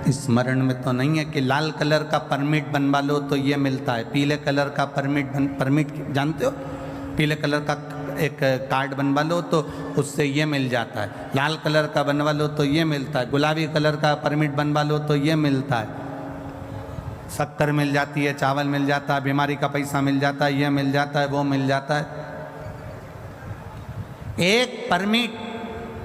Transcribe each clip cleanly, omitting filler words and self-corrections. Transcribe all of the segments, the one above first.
स्मरण में तो नहीं है कि लाल कलर का परमिट बनवा लो तो ये मिलता है, पीले कलर का परमिट जानते हो, पीले कलर का एक कार्ड बनवा लो तो उससे ये मिल जाता है, लाल कलर का बनवा लो तो ये मिलता है, गुलाबी कलर का परमिट बनवा लो तो ये मिलता है, शक्कर मिल जाती है, चावल मिल जाता है, बीमारी का पैसा मिल जाता है, ये मिल जाता है, वो मिल जाता है। एक परमिट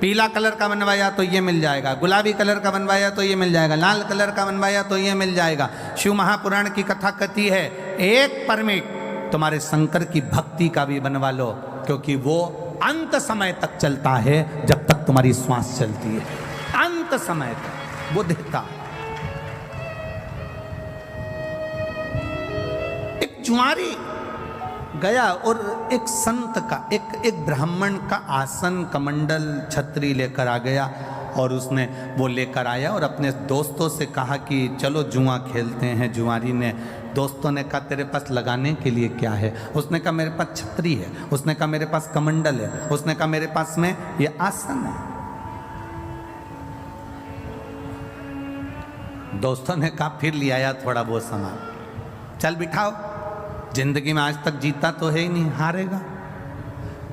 पीला कलर का बनवाया तो ये मिल जाएगा, गुलाबी कलर का बनवाया तो ये मिल जाएगा, लाल कलर का बनवाया तो ये मिल जाएगा। शिव महापुराण की कथा कहती है एक परमिट तुम्हारे शंकर की भक्ति का भी बनवा लो, क्योंकि वो अंत समय तक चलता है, जब तक तुम्हारी श्वास चलती है, अंत समय तक वो देता है। एक जुआरी गया और एक संत का एक ब्राह्मण का आसन कमंडल छतरी लेकर आ गया, और उसने वो लेकर आया और अपने दोस्तों से कहा कि चलो जुआ खेलते हैं। जुआरी ने, दोस्तों ने कहा तेरे पास लगाने के लिए क्या है? उसने कहा मेरे पास छतरी है, उसने कहा मेरे पास कमंडल है, उसने कहा मेरे पास में ये आसन है। दोस्तों ने कहा फिर ले आया थोड़ा बहुत सामान, चल बिठाओ, जिंदगी में आज तक जीता तो है ही नहीं, हारेगा।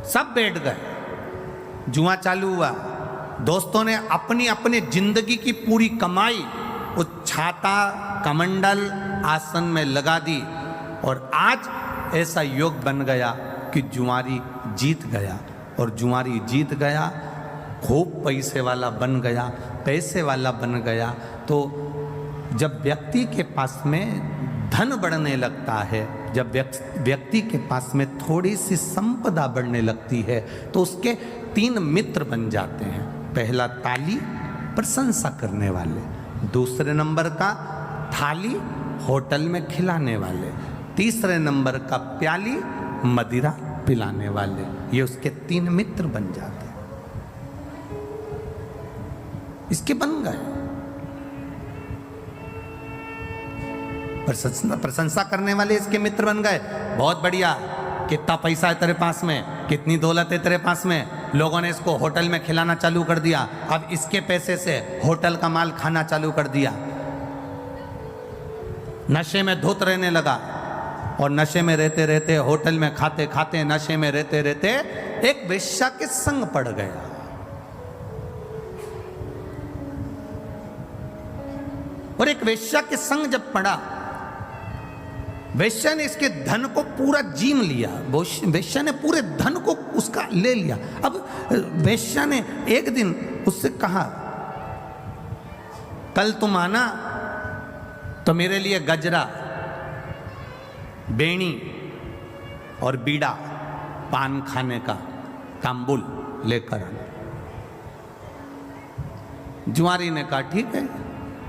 सब बैठ गए, जुआ चालू हुआ। दोस्तों ने अपनी अपनी जिंदगी की पूरी कमाई उस छाता कमंडल आसन में लगा दी, और आज ऐसा योग बन गया कि जुआरी जीत गया, और जुआरी जीत गया, खूब पैसे वाला बन गया, पैसे वाला बन गया। तो जब व्यक्ति के पास में धन बढ़ने लगता है, जब व्यक्ति के पास में थोड़ी सी संपदा बढ़ने लगती है, तो उसके 3 मित्र बन जाते हैं। पहला ताली, प्रशंसा करने वाले, दूसरे नंबर का थाली, होटल में खिलाने वाले, तीसरे नंबर का प्याली, मदिरा पिलाने वाले। ये उसके 3 मित्र बन जाते हैं, इसके बन गए। प्रशंसा करने वाले इसके मित्र बन गए, बहुत बढ़िया, कितना पैसा है तेरे पास में, कितनी दौलत है तेरे पास में। लोगों ने इसको होटल में खिलाना चालू कर दिया, अब इसके पैसे से होटल का माल खाना चालू कर दिया। नशे में धुत रहने लगा, और नशे में रहते रहते, होटल में खाते खाते, नशे में रहते रहते एक वेश्या के संग पड़ गया। और एक वेश्या के संग जब पड़ा, वेश्या ने इसके धन को पूरा जीम लिया, वेश्या ने पूरे धन को उसका ले लिया। अब वेश्या ने एक दिन उससे कहा, कल तुम आना तो मेरे लिए गजरा, बेणी और बीड़ा, पान खाने का तांबुल लेकर आना। जुआरी ने कहा ठीक है,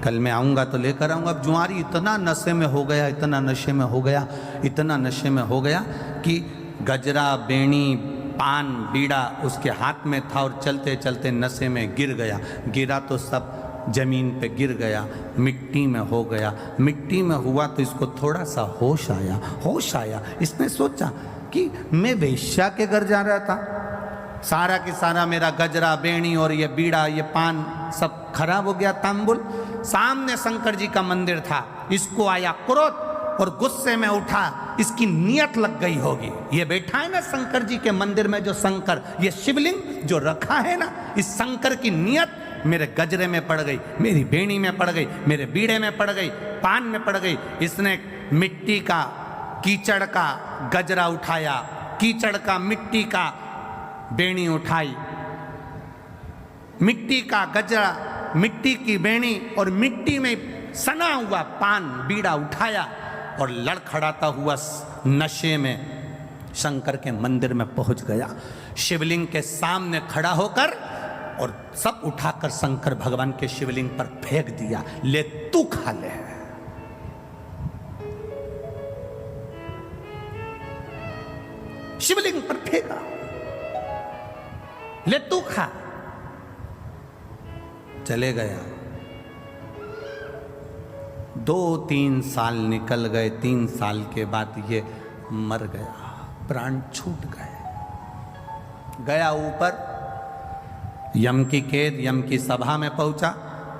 कल मैं आऊँगा तो लेकर आऊँगा। अब जुआरी इतना नशे में हो गया, इतना नशे में हो गया, इतना नशे में हो गया कि गजरा, बेणी, पान, बीड़ा उसके हाथ में था, और चलते चलते नशे में गिर गया। गिरा तो सब जमीन पे गिर गया, मिट्टी में हो गया। मिट्टी में हुआ तो इसको थोड़ा सा होश आया। होश आया, इसने सोचा कि मैं वेश्या के घर जा रहा था, सारा की सारा मेरा गजरा, बेणी और ये बीड़ा, ये पान सब खराब हो गया, तांबुल। सामने शंकर जी का मंदिर था, इसको आया क्रोध और गुस्से में उठा, इसकी नियत लग गई होगी। ये बैठा है ना शंकर जी के मंदिर में, जो शंकर, ये शिवलिंग जो रखा है ना, इस शंकर की नियत मेरे गजरे में पड़ गई, मेरी बेणी में पड़ गई, मेरे बीड़े में पड़ गई, पान में पड़ गई। इसने मिट्टी का, कीचड़ का गजरा उठाया, कीचड़ का, मिट्टी का बेणी उठाई, मिट्टी का गजरा, मिट्टी की बेणी और मिट्टी में सना हुआ पान, बीड़ा उठाया, और लड़खड़ाता हुआ नशे में शंकर के मंदिर में पहुंच गया। शिवलिंग के सामने खड़ा होकर और सब उठाकर शंकर भगवान के शिवलिंग पर फेंक दिया। ले तू खा ले। शिवलिंग पर फेंका, ले तू खा। चले गया। 2-3 साल निकल गए। 3 साल के बाद ये मर गया, प्राण छूट गए। गया ऊपर, यम की कैद, यम की सभा में पहुंचा।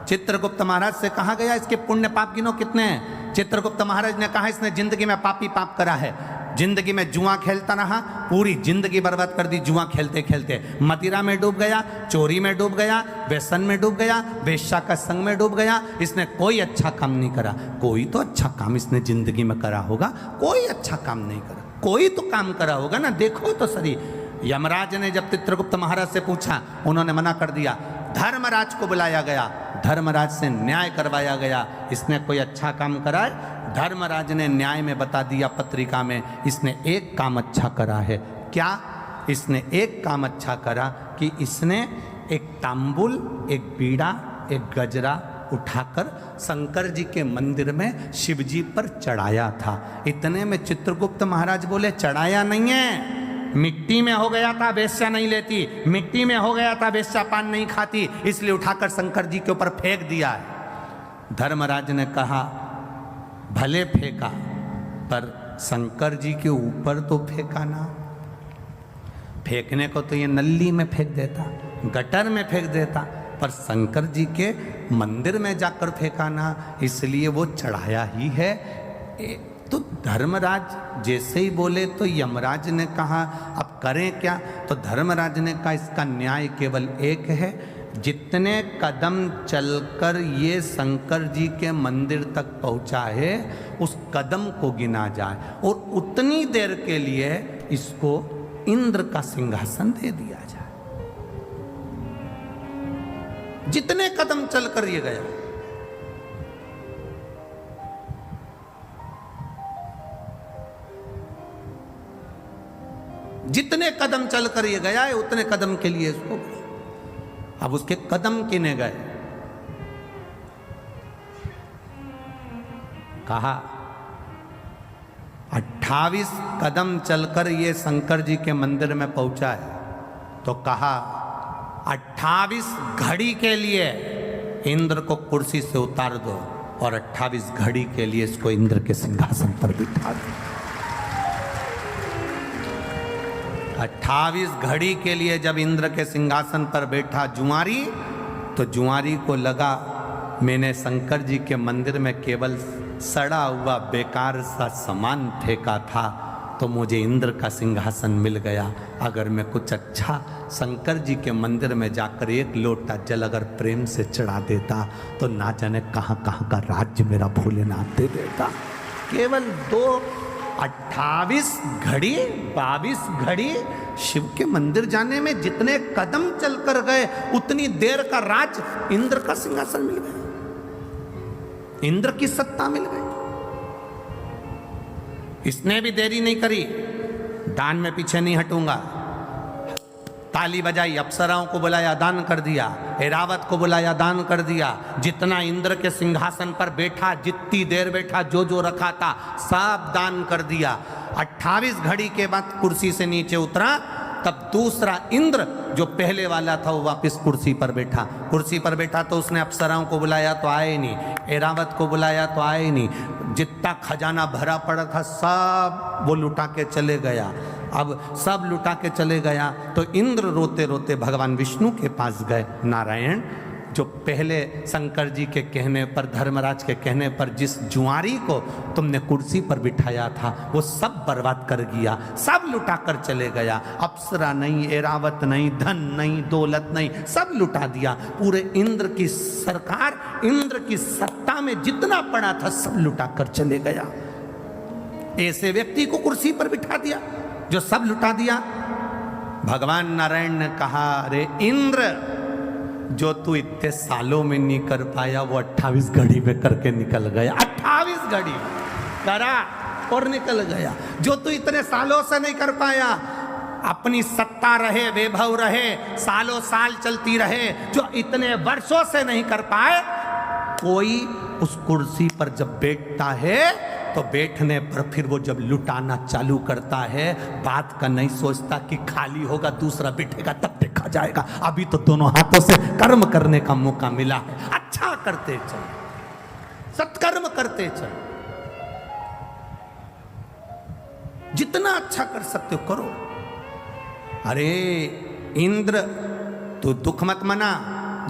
चित्रगुप्त महाराज से कहा गया इसके पुण्य पाप गिनो कितने हैं। चित्रगुप्त महाराज ने कहा इसने जिंदगी में पापी पाप करा है, जिंदगी में जुआ खेलता रहा, पूरी जिंदगी बर्बाद कर दी जुआ खेलते खेलते, मदिरा में डूब गया, चोरी में डूब गया, व्यसन में डूब गया, वेश्या का संग में डूब गया। इसने कोई अच्छा काम नहीं करा। कोई तो अच्छा काम इसने जिंदगी में करा होगा, कोई अच्छा काम नहीं करा, कोई तो काम करा होगा ना, देखो तो सही। यमराज ने जब चित्रगुप्त महाराज से पूछा, उन्होंने मना कर दिया। धर्मराज को बुलाया गया, धर्मराज से न्याय करवाया गया, इसने कोई अच्छा काम करा है। धर्मराज ने न्याय में बता दिया पत्रिका में, इसने एक काम अच्छा करा है। क्या? इसने एक काम अच्छा करा कि इसने एक तांबुल, एक बीड़ा, एक गजरा उठाकर शंकर जी के मंदिर में शिव जी पर चढ़ाया था। इतने में चित्रगुप्त महाराज बोले, चढ़ाया नहीं है, मिट्टी में हो गया था, वेश्या नहीं लेती, मिट्टी में हो गया था, वेश्या पान नहीं खाती, इसलिए उठाकर शंकर जी के ऊपर फेंक दिया है। धर्मराज ने कहा, भले फेंका, पर शंकर जी के ऊपर तो फेंका ना। फेंकने को तो ये नल्ली में फेंक देता, गटर में फेंक देता, पर शंकर जी के मंदिर में जाकर फेंका ना, इसलिए वो चढ़ाया ही है। तो धर्मराज जैसे ही बोले तो यमराज ने कहा, अब करें क्या? तो धर्मराज ने कहा, इसका न्याय केवल एक है, जितने कदम चलकर ये शंकर जी के मंदिर तक पहुंचा है उस कदम को गिना जाए, और उतनी देर के लिए इसको इंद्र का सिंहासन दे दिया जाए। जितने कदम चलकर ये गया, जितने कदम चलकर ये गया है उतने कदम के लिए इसको। अब उसके कदम किने गए? कहा 28 कदम चलकर ये शंकर जी के मंदिर में पहुंचा है, तो कहा 28 घड़ी के लिए इंद्र को कुर्सी से उतार दो और 28 घड़ी के लिए इसको इंद्र के सिंहासन पर बिठा दो। 28 घड़ी के लिए जब इंद्र के सिंहासन पर बैठा जुआरी, तो जुआरी को लगा मैंने शंकर जी के मंदिर में केवल सड़ा हुआ बेकार सा सामान फेंका था, तो मुझे इंद्र का सिंहासन मिल गया। अगर मैं कुछ अच्छा शंकर जी के मंदिर में जाकर एक लोटा जल अगर प्रेम से चढ़ा देता, तो ना जाने कहाँ कहाँ का राज्य मेरा भोलेनाथ दे देता। केवल 28 घड़ी 22 घड़ी शिव के मंदिर जाने में जितने कदम चलकर गए उतनी देर का राज इंद्र का सिंहासन मिल गया, इंद्र की सत्ता मिल गई। इसने भी देरी नहीं करी, दान में पीछे नहीं हटूंगा, ताली बजाई, अप्सराओं को बुलाया, दान कर दिया, ऐरावत को बुलाया, दान कर दिया। जितना इंद्र के सिंहासन पर बैठा, जितनी देर बैठा, जो जो रखा था सब दान कर दिया। 28 घड़ी के बाद कुर्सी से नीचे उतरा, तब दूसरा इंद्र जो पहले वाला था वो वापस कुर्सी पर बैठा। कुर्सी पर बैठा तो उसने अप्सराओं को बुलाया तो आए नहीं, ऐरावत को बुलाया तो आए नहीं, जितना खजाना भरा पड़ा था सब वो लुटा के चले गया। अब सब लुटा के चले गया तो इंद्र रोते रोते भगवान विष्णु के पास गए। नारायण, जो पहले शंकर जी के कहने पर, धर्मराज के कहने पर जिस जुआरी को तुमने कुर्सी पर बिठाया था वो सब बर्बाद कर दिया, सब लुटा कर चले गया। अप्सरा नहीं, ऐरावत नहीं, धन नहीं, दौलत नहीं, सब लुटा दिया। पूरे इंद्र की सरकार, इंद्र की सत्ता में जितना पड़ा था सब लुटा कर चले गया। ऐसे व्यक्ति को कुर्सी पर बिठा दिया जो सब लुटा दिया। भगवान नारायण ने कहा, अरे इंद्र, जो तू इतने सालों में नहीं कर पाया वो 28 घड़ी में करके निकल गया। 28 घड़ी करा और निकल गया। जो तू इतने सालों से नहीं कर पाया, अपनी सत्ता रहे, वैभव रहे, सालों साल चलती रहे, जो इतने वर्षों से नहीं कर पाए, कोई उस कुर्सी पर जब बैठता है तो बैठने पर फिर वो जब लुटाना चालू करता है, बात का नहीं सोचता कि खाली होगा दूसरा बैठेगा तब देखा जाएगा। अभी तो दोनों हाथों से कर्म करने का मौका मिला है, अच्छा करते चल, सत्कर्म करते चल, जितना अच्छा कर सकते हो करो। अरे इंद्र, तू दुख मत मना,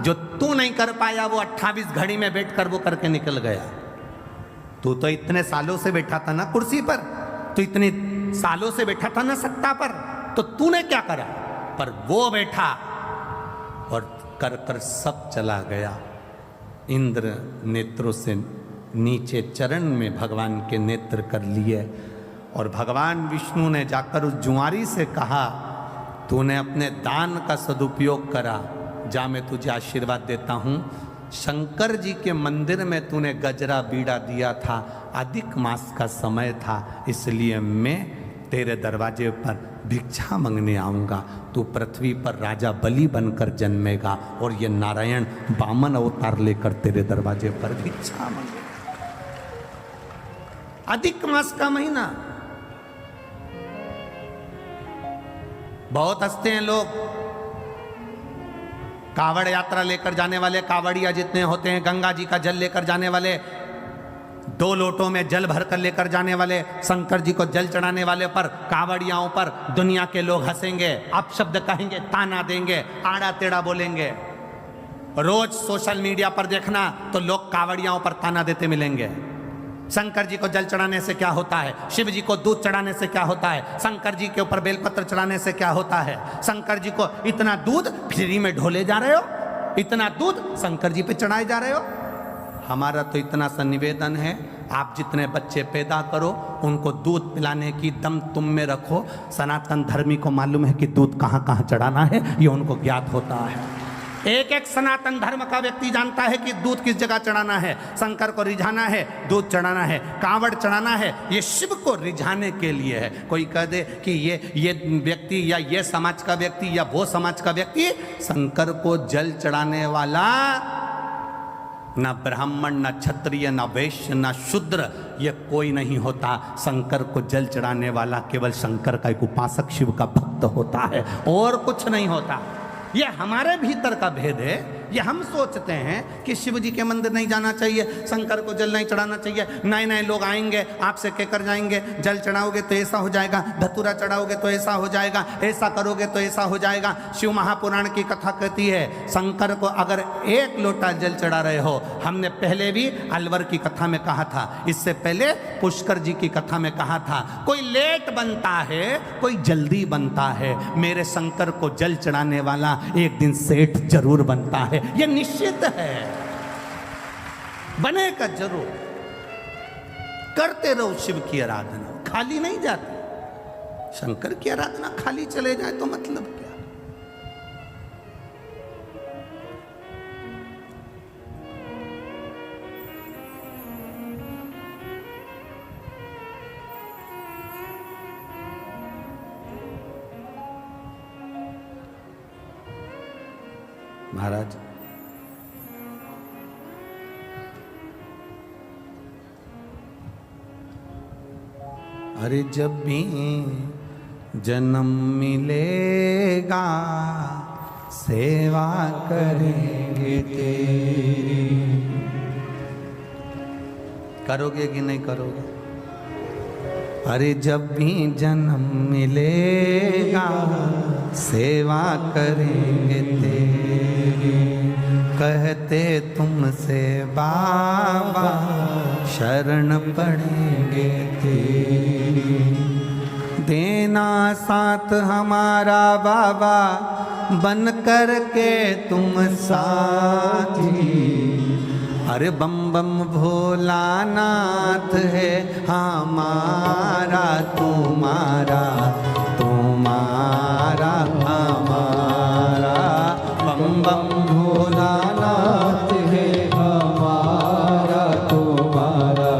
जो तू नहीं कर पाया वो 28 घड़ी में बैठकर वो करके निकल गया। तू तो इतने सालों से बैठा था ना कुर्सी पर, तू इतने सालों से बैठा था ना सत्ता पर, तो तूने क्या करा? पर वो बैठा और कर कर सब चला गया। इंद्र नेत्रों से नीचे चरण में भगवान के नेत्र कर लिए और भगवान विष्णु ने जाकर उस जुआरी से कहा, तूने अपने दान का सदुपयोग करा, जा मैं तुझे आशीर्वाद देता हूँ। शंकर जी के मंदिर में तूने गजरा बीड़ा दिया था, अधिक मास का समय था, इसलिए मैं तेरे दरवाजे पर भिक्षा मांगने आऊँगा। तू पृथ्वी पर राजा बलि बनकर जन्मेगा और ये नारायण वामन अवतार लेकर तेरे दरवाजे पर भिक्षा मांगेगा। अधिक मास का महीना। बहुत हंसते हैं लोग, कावड़ यात्रा लेकर जाने वाले कावड़िया जितने होते हैं, गंगा जी का जल लेकर जाने वाले, 2 लोटों में जल भरकर लेकर जाने वाले, शंकर जी को जल चढ़ाने वाले पर, कावड़ियाओं पर दुनिया के लोग हंसेंगे, अपशब्द कहेंगे, ताना देंगे, आड़ा टेढ़ा बोलेंगे। रोज सोशल मीडिया पर देखना तो लोग कावड़ियाओं पर ताना देते मिलेंगे। शंकर जी को जल चढ़ाने से क्या होता है, शिव जी को दूध चढ़ाने से क्या होता है, शंकर जी के ऊपर बेलपत्र चढ़ाने से क्या होता है, शंकर जी को इतना दूध फ्री में ढोले जा रहे हो, इतना दूध शंकर जी पे चढ़ाए जा रहे हो। हमारा तो इतना सा निवेदन है, आप जितने बच्चे पैदा करो उनको दूध पिलाने की दम तुम में रखो। सनातन धर्मी को मालूम है कि दूध कहाँ कहाँ चढ़ाना है, ये उनको ज्ञात होता है। एक एक सनातन धर्म का व्यक्ति जानता है कि दूध किस जगह चढ़ाना है। शंकर को रिझाना है, दूध चढ़ाना है, कांवड़ चढ़ाना है, ये शिव को रिझाने के लिए है। कोई कह दे कि ये व्यक्ति या ये समाज का व्यक्ति या वो समाज का व्यक्ति, शंकर को जल चढ़ाने वाला ना ब्राह्मण, ना क्षत्रिय, ना वैश्य, ना शूद्र, ये कोई नहीं होता। शंकर को जल चढ़ाने वाला केवल शंकर का एक उपासक, शिव का भक्त होता है, और कुछ नहीं होता। ये हमारे भीतर का भेद है। ये हम सोचते हैं कि शिव जी के मंदिर नहीं जाना चाहिए, शंकर को जल नहीं चढ़ाना चाहिए, नए नए लोग आएंगे आपसे कहकर जाएंगे, जल चढ़ाओगे तो ऐसा हो जाएगा, धतूरा चढ़ाओगे तो ऐसा हो जाएगा, ऐसा करोगे तो ऐसा हो जाएगा। शिव महापुराण की कथा कहती है, शंकर को अगर 1 लोटा जल चढ़ा रहे हो, हमने पहले भी अलवर की कथा में कहा था, इससे पहले पुष्कर जी की कथा में कहा था, कोई लेट बनता है, कोई जल्दी बनता है, मेरे शंकर को जल चढ़ाने वाला एक दिन सेठ जरूर बनता है, ये निश्चित है, बनेगा जरूर। करते रहो शिव की आराधना, खाली नहीं जाती। शंकर की आराधना खाली चले जाए तो मतलब क्या? महाराज, अरे जब भी जन्म मिलेगा सेवा करेंगे तेरी। करोगे कि नहीं करोगे? अरे जब भी जन्म मिलेगा सेवा करेंगे तेरी, कहते तुमसे बाबा शरण पड़ेंगे तेरी। देना साथ हमारा बाबा बन कर के तुम साथी। अरे बम बम भोलानाथ है हमारा तुम्हारा, तुम्हारा हमारा। बम बम भोलानाथ है हमारा तुम्हारा,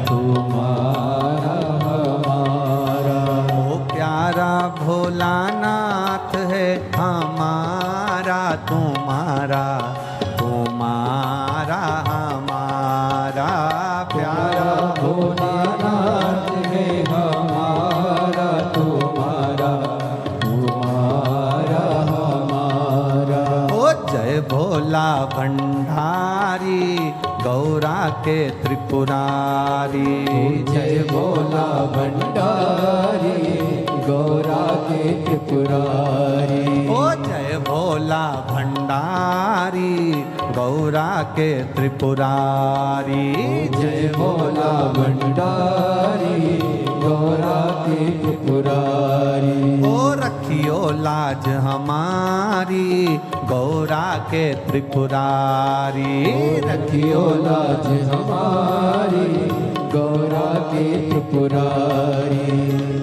तुम्हारा हमारा। ओ प्यारा भोलानाथ है हमारा तुम्हारा, तुम्हारा हमारा। प्यारा भोलानाथ है हमारा तुम्हारा, तुम्हारा हमारा। ओ जय भोला भंडारी गौरा के त्रिपुरारी, जय भोला भंडारी गौरा के त्रिपुरारी। ओ जय भोला भोला भंडारी गौरा के त्रिपुरारी। जय भोला भंडारी गौरा के त्रिपुरारी। ओ रखियो लाज हमारी गौरा के त्रिपुरारी। रखियो लाज हमारी गौरा के त्रिपुरारी।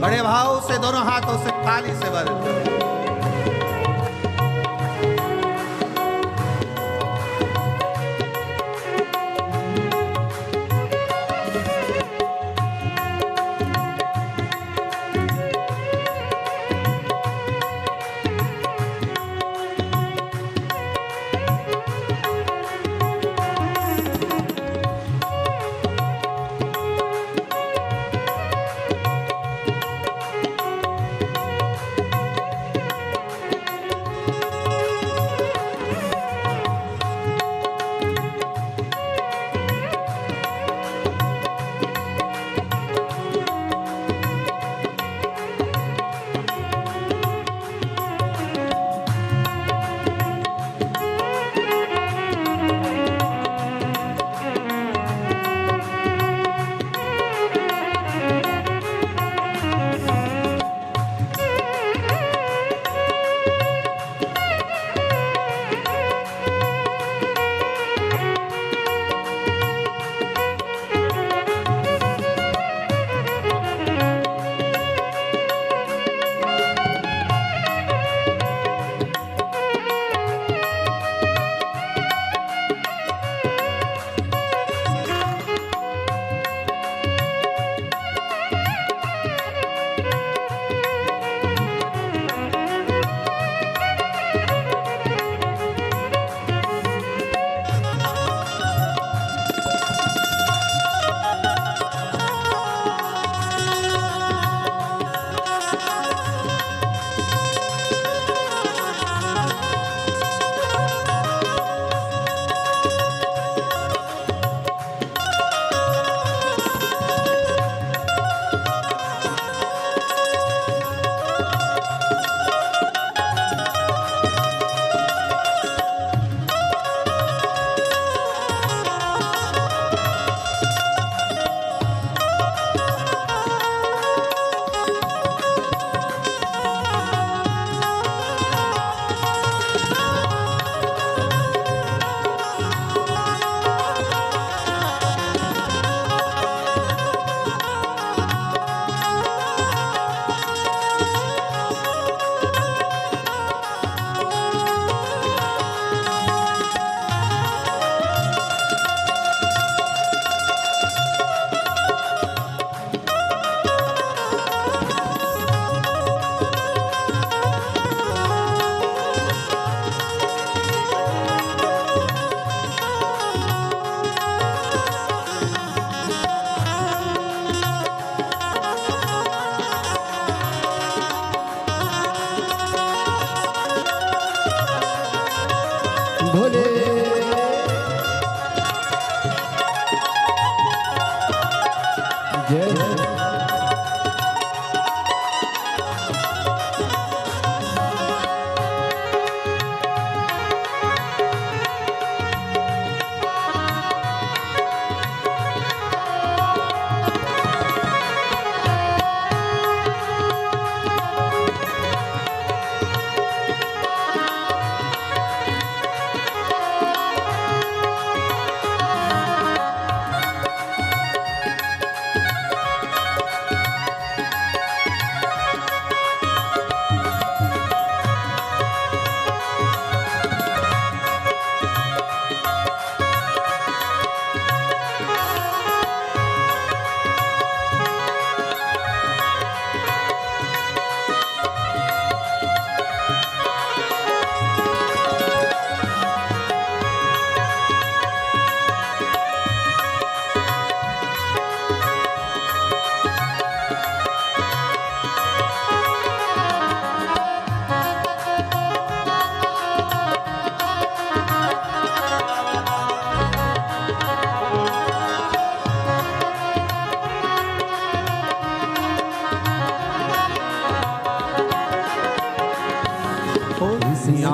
बड़े भाव से दोनों हाथों से ताली से बजाते हैं। भोले जय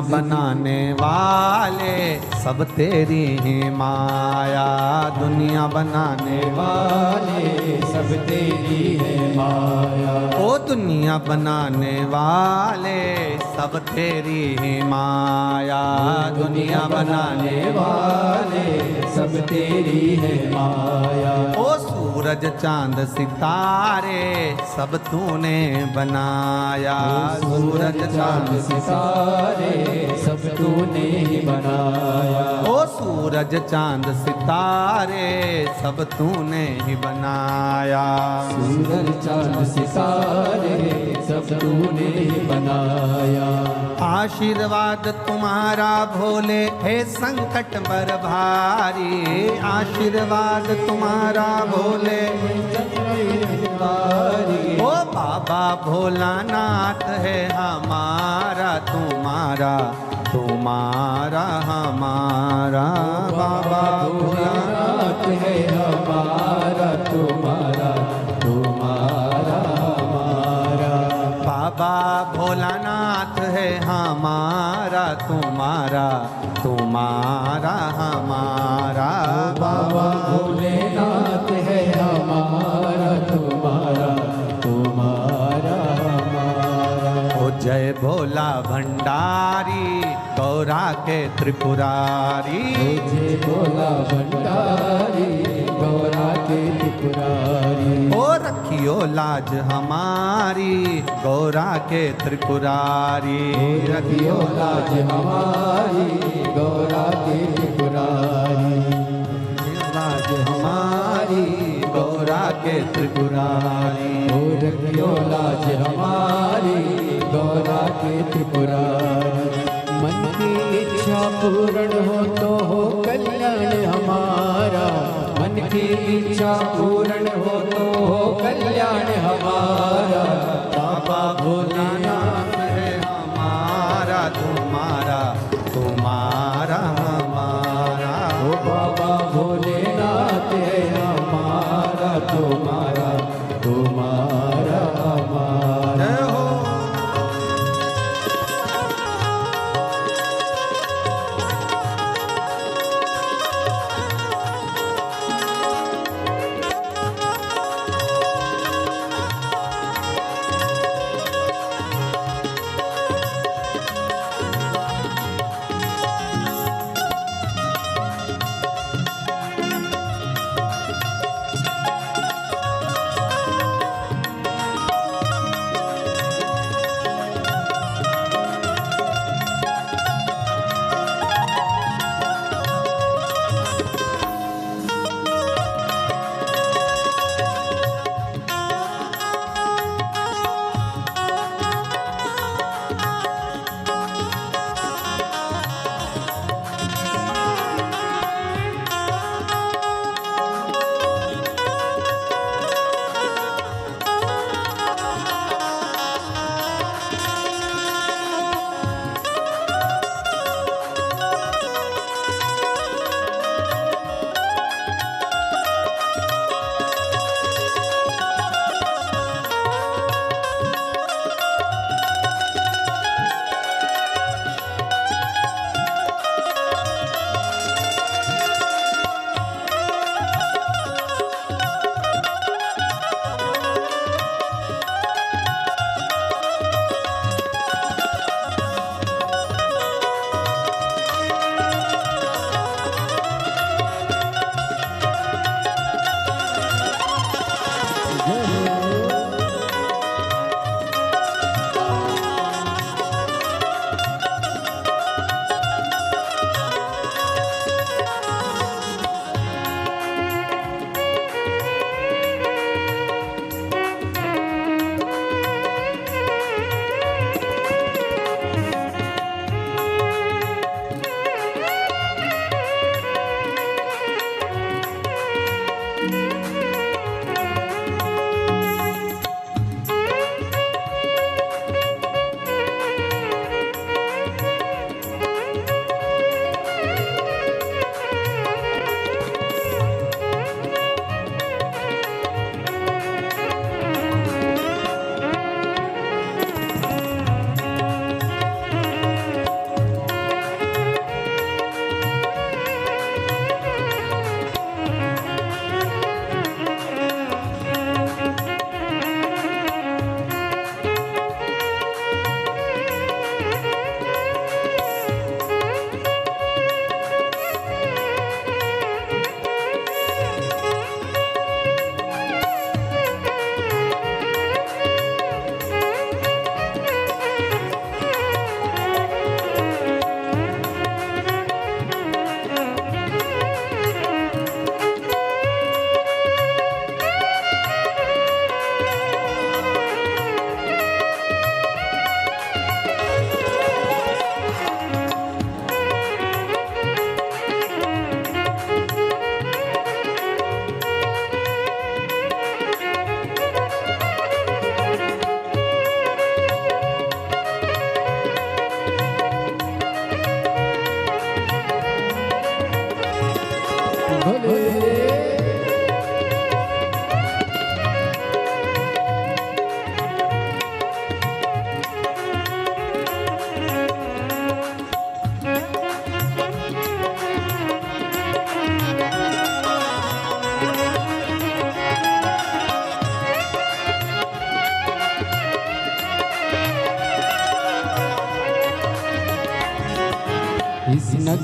बनाने वाले सब तेरी ही माया, दुनिया बनाने वाले सब तेरी है माया। ओ दुनिया बनाने वाले सब तेरी ही माया, दुनिया बनाने वाले सब तेरी है माया। ओ सूरज चांद सितारे सब तूने बनाया, सूरज चांद सितारे सब तूने ही बनाया। ओ सूरज चांद सितारे सब तूने ही बनाया, सूरज चांद सितारे सब तूने ही बनाया। आशीर्वाद तुम्हारा भोले है संकट बर भारी, आशीर्वाद तुम्हारा भोले ओ बाबा भोलानाथ है हमारा तुम्हारा, तुम्हारा हमारा बाबा भोलानाथ है हमारा तुम्हारा, तुम्हारा हमारा। बाबा भोलानाथ है हमारा तुम्हारा, तुम्हारा हमारा बाबा भोलेनाथ है हमारा तुम्हारा, तुम्हारा हमारा। ओ जय भोला भंडारी गौरा के त्रिपुरारी, जय भोला भंडारी गौरा के त्रिपुरारी। ओ रखियो लाज हमारी गौरा के त्रिपुरारी, रखियो लाज हमारी गौरा के त्रिपुरारी। लाज हमारी गौरा के त्रिपुरारी, ओ रखियो लाज हमारी गौरा के त्रिपुरारी। मन की इच्छा पूर्ण हो तो हो कल्याण हमारा, मन की इच्छा पूर्ण हो तो हो कल्याण हमारा। बाबा भोलानाथ है हमारा तुम्हारा, तुम्हारा हमारा। ओ बाबा भोलेनाथ है हमारा तुम्हारा, तुम्हारा हमारा। जय हो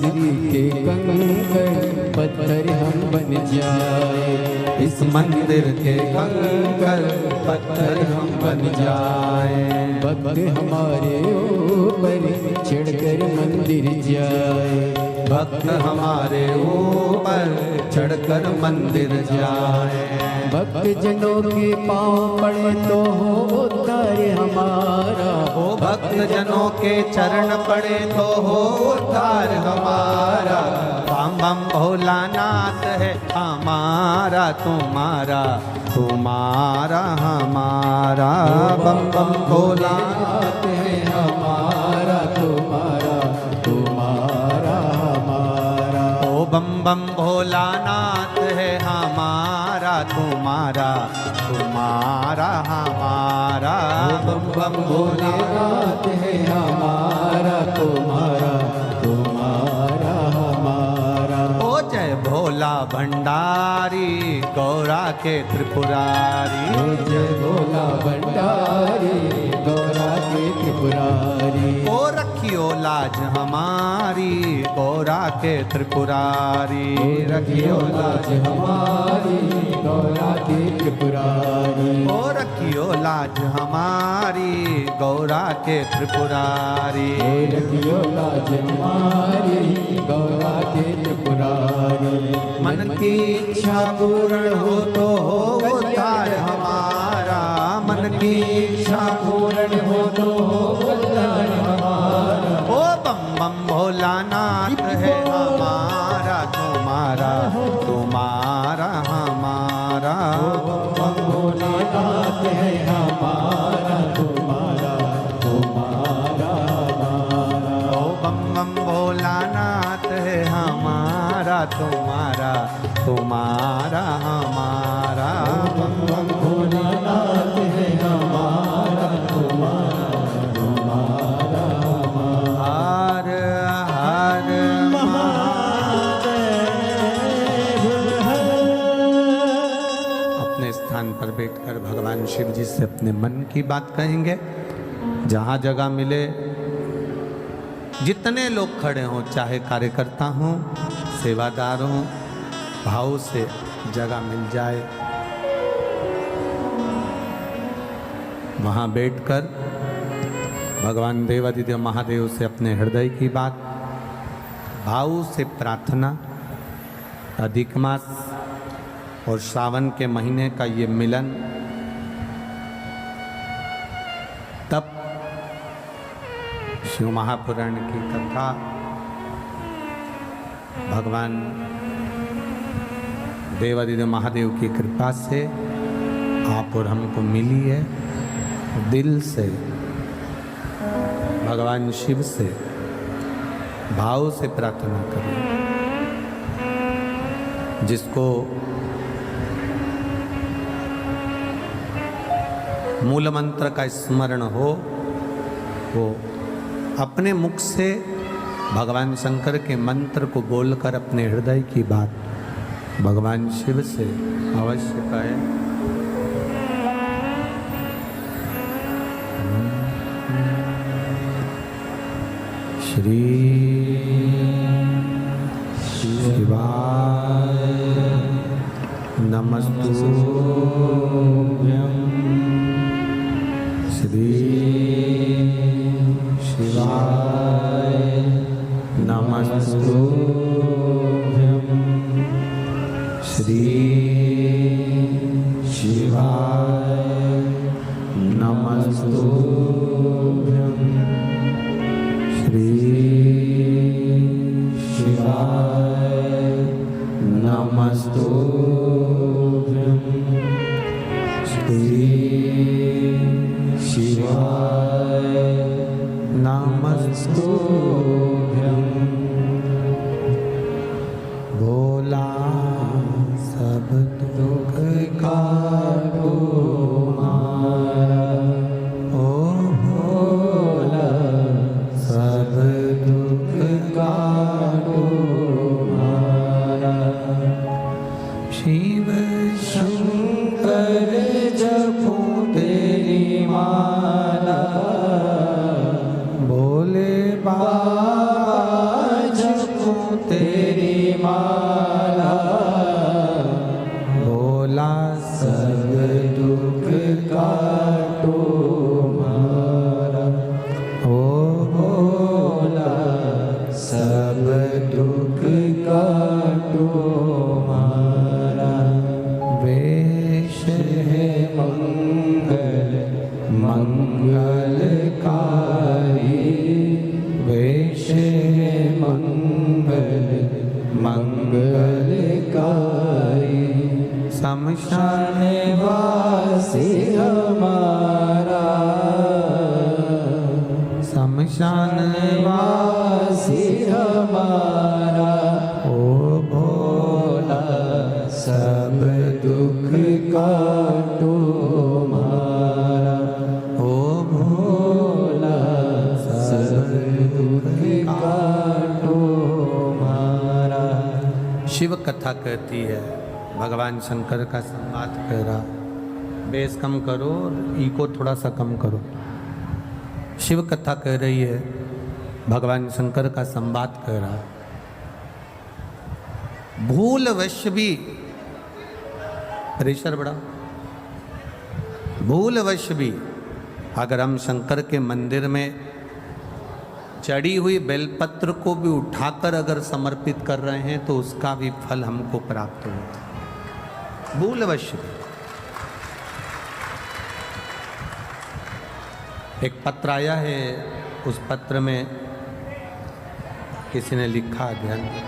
नगरी के कंकड़ पत्थर हम बन जाए, इस मंदिर के कंकड़ पत्थर हम बन जाए। भक्त हमारे ऊपर चढ़कर मंदिर जाए, भक्त हमारे ऊपर चढ़कर मंदिर जाए। भक्त जनों के पाँव पड़े तो हो उद्धार हमारा, ओ भक्त जनों के चरण पड़े तो हो उद्धार हमारा। बम बम भोलानाथ है हमारा तुम्हारा, तुम्हारा हमारा। बम बम भोलानाथ है हमारा तुम्हारा, तुम्हारा हमारा। ओ बम बम भोलानाथ है हमारा तुम्हारा, तुम्हारा हमारा। बम बम भोलानाथ है हमारा तुम्हारा, तुम्हारा हमारा। ओ जय भोला भंडारी गौरा के त्रिपुरारी, जय भोला भंडारी गौरा के त्रिपुरारी। ओ रखियो लाज हमारी गौरा के त्रिपुरारी, रखियो लाज हमारी गौरा के त्रिपुरारी। ओ रखियो लाज हमारी गौरा के त्रिपुरारी, रखियो लाज हमारी गौरा के त्रिपुरारी। मन की इच्छा पूर्ण हो तो हो उद्धार हमारा, मन की इच्छा पूर्ण हो तो हो उद्धार हमारा। ओ बम बम भोलानाथ है हमारा तुम्हारा, तुम्हारा हमारा। बम भोलेनाथ है हमारा तुम्हारा, तुम्हारा हमारा। ओ बम बम भोलानाथ है हमारा तुम्हारा, तुम्हारा हमारा। बम बम भोलेनाथ है हमारा तुम्हारा, तुम्हारा हमारा। हर हर अपने स्थान पर बैठकर भगवान शिव जी से अपने मन की बात कहेंगे। जहाँ जगह मिले, जितने लोग खड़े हों, चाहे कार्यकर्ता हों, सेवादार हों, भाव से जगह मिल जाए, वहाँ बैठकर भगवान देवादिदेव महादेव से अपने हृदय की बात, भाव से प्रार्थना। अधिक मास और सावन के महीने का ये मिलन, तब शिव महापुराण की कथा भगवान देवादिदेव महादेव की कृपा से आप और हमको मिली है। दिल से भगवान शिव से भाव से प्रार्थना करें। जिसको मूल मंत्र का स्मरण हो, वो अपने मुख से भगवान शंकर के मंत्र को बोलकर अपने हृदय की बात भगवान शिव से अवश्य कहें। श्री शिवाय नमस्तुभ्यं, श्री शिवाय नमस्तुभ्यं, श्री शिवाय नमस्तुभ्यं, श्री शिवाय नमस्तुभ्यं, श्री शिवाय नमस्तुभ्यं। भोला सब दुख काटो मारा, ओ भोला सब दुख काटो मारा। शिव शंकर जपो तेरी माला, भोले बाबा जपो सब दुख काटो मारा। ओ भोला सब दुख काटो मारा। वेश है मंगल मंगलकारी। वेश है मंगल मंगलकारी। शमशान वासी हमारा। शमशान वासी हमारा। ओ भोला सब दुख काटो मारा। ओ भोला सब दुख काटो मारा। शिव कथा कहती है, भगवान शंकर का संवाद कह रहा। बेस कम करो और इको थोड़ा सा कम करो। शिव कथा कह रही है, भगवान शंकर का संवाद कह रहा। भूलवश भी, प्रेशर बढ़ा, भूलवश भी अगर हम शंकर के मंदिर में चढ़ी हुई बेलपत्र को भी उठाकर अगर समर्पित कर रहे हैं तो उसका भी फल हमको प्राप्त होता है। भूलवश भी। एक पत्र आया है, उस पत्र में किसी ने लिखा, ध्यान दें।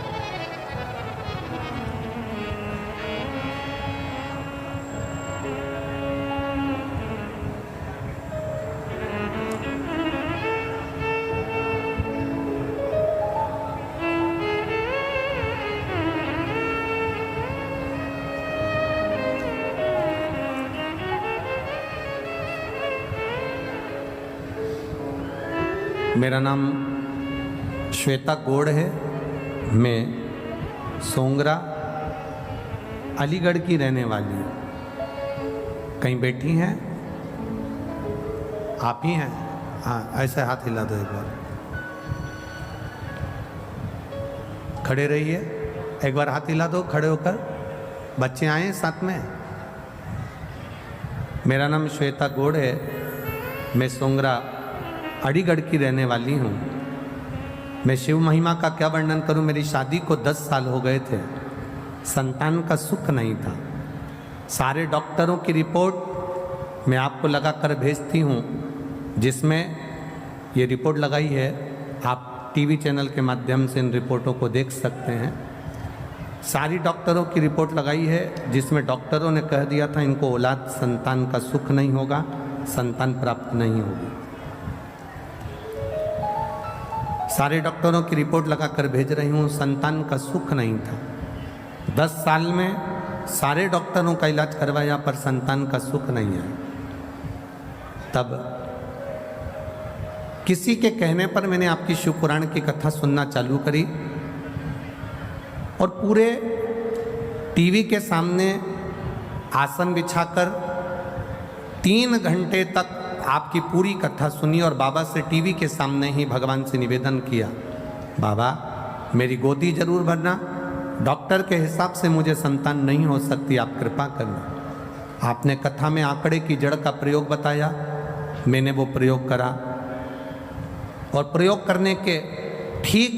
मेरा नाम श्वेता गौड़ है। मैं सोंगरा अलीगढ़ की रहने वाली हूँ। कहीं बैठी हैं? आप ही हैं? हाँ, ऐसे हाथ हिला दो एक बार। खड़े रहिए, एक बार हाथ हिला दो खड़े होकर। बच्चे आए हैं साथ में? मेरा नाम श्वेता गौड़ है। मैं सोंगरा अलीगढ़ की रहने वाली हूँ। मैं शिव महिमा का क्या वर्णन करूँ। मेरी शादी को 10 साल हो गए थे, संतान का सुख नहीं था। सारे डॉक्टरों की रिपोर्ट मैं आपको लगा कर भेजती हूँ, जिसमें ये रिपोर्ट लगाई है। आप टीवी चैनल के माध्यम से इन रिपोर्टों को देख सकते हैं। सारी डॉक्टरों की रिपोर्ट लगाई है, जिसमें डॉक्टरों ने कह दिया था इनको औलाद संतान का सुख नहीं होगा, संतान प्राप्त नहीं होगी। सारे डॉक्टरों की रिपोर्ट लगाकर भेज रही हूँ, संतान का सुख नहीं था। 10 साल में सारे डॉक्टरों का इलाज करवाया पर संतान का सुख नहीं है। तब किसी के कहने पर मैंने आपकी शिव पुराण की कथा सुनना चालू करी और पूरे टीवी के सामने आसन बिछाकर 3 घंटे तक आपकी पूरी कथा सुनी और बाबा से टीवी के सामने ही भगवान से निवेदन किया, बाबा मेरी गोदी जरूर भरना, डॉक्टर के हिसाब से मुझे संतान नहीं हो सकती, आप कृपा करना। आपने कथा में आंकड़े की जड़ का प्रयोग बताया, मैंने वो प्रयोग करा और प्रयोग करने के ठीक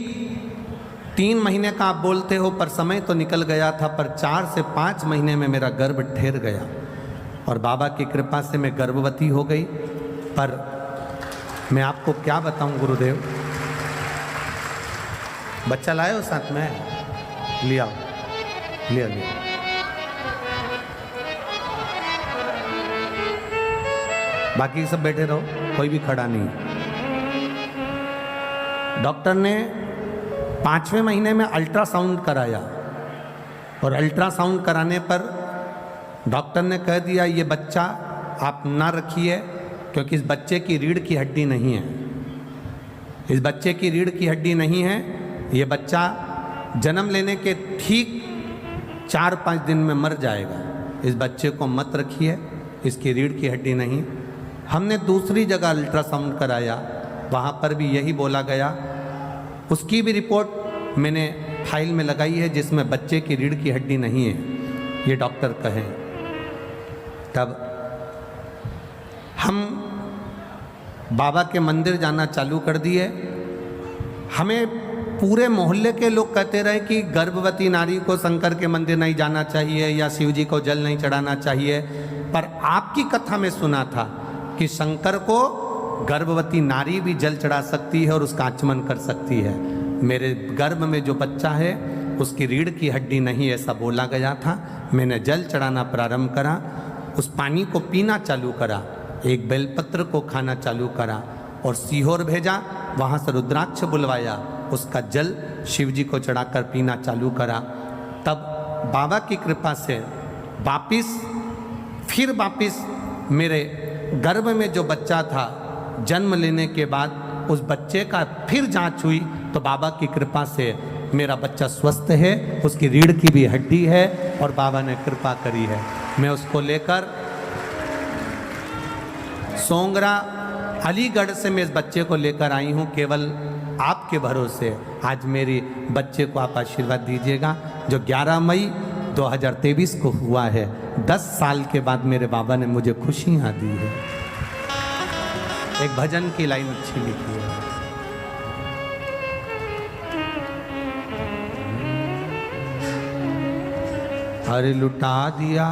3 महीने का आप बोलते हो पर समय तो निकल गया था, पर 4 से 5 महीने में मेरा गर्भ ठहर गया और बाबा की कृपा से मैं गर्भवती हो गई। पर मैं आपको क्या बताऊं गुरुदेव, बच्चा लाए हो साथ में? लिया लिया लिया। बाकी सब बैठे रहो, कोई भी खड़ा नहीं। डॉक्टर ने 5वें महीने में अल्ट्रासाउंड कराया और अल्ट्रासाउंड कराने पर डॉक्टर ने कह दिया ये बच्चा आप ना रखिए, क्योंकि इस बच्चे की रीढ़ की हड्डी नहीं है। इस बच्चे की रीढ़ की हड्डी नहीं है। ये बच्चा जन्म लेने के ठीक 4-5 दिन में मर जाएगा। इस बच्चे को मत रखिए, इसकी रीढ़ की हड्डी नहीं। हमने दूसरी जगह अल्ट्रासाउंड कराया, वहाँ पर भी यही बोला गया। उसकी भी रिपोर्ट मैंने फाइल में लगाई है, जिसमें बच्चे की रीढ़ की हड्डी नहीं है, ये डॉक्टर कहें। तब हम बाबा के मंदिर जाना चालू कर दिए। हमें पूरे मोहल्ले के लोग कहते रहे कि गर्भवती नारी को शंकर के मंदिर नहीं जाना चाहिए या शिव जी को जल नहीं चढ़ाना चाहिए, पर आपकी कथा में सुना था कि शंकर को गर्भवती नारी भी जल चढ़ा सकती है और उसका आचमन कर सकती है। मेरे गर्भ में जो बच्चा है उसकी रीढ़ की हड्डी नहीं, ऐसा बोला गया था। मैंने जल चढ़ाना प्रारंभ करा, उस पानी को पीना चालू करा, एक बेलपत्र को खाना चालू करा और सीहोर भेजा, वहाँ से रुद्राक्ष बुलवाया, उसका जल शिव जी को चढ़ाकर पीना चालू करा। तब बाबा की कृपा से वापिस मेरे गर्भ में जो बच्चा था, जन्म लेने के बाद उस बच्चे का फिर जांच हुई तो बाबा की कृपा से मेरा बच्चा स्वस्थ है, उसकी रीढ़ की भी हड्डी है और बाबा ने कृपा करी है। मैं उसको लेकर सोंगरा अलीगढ़ से मैं इस बच्चे को लेकर आई हूँ, केवल आपके भरोसे। आज मेरी बच्चे को आप आशीर्वाद दीजिएगा, जो 11 मई 2023 को हुआ है। 10 साल के बाद मेरे बाबा ने मुझे खुशियाँ दी है। एक भजन की लाइन अच्छी लिखी है, अरे लुटा दिया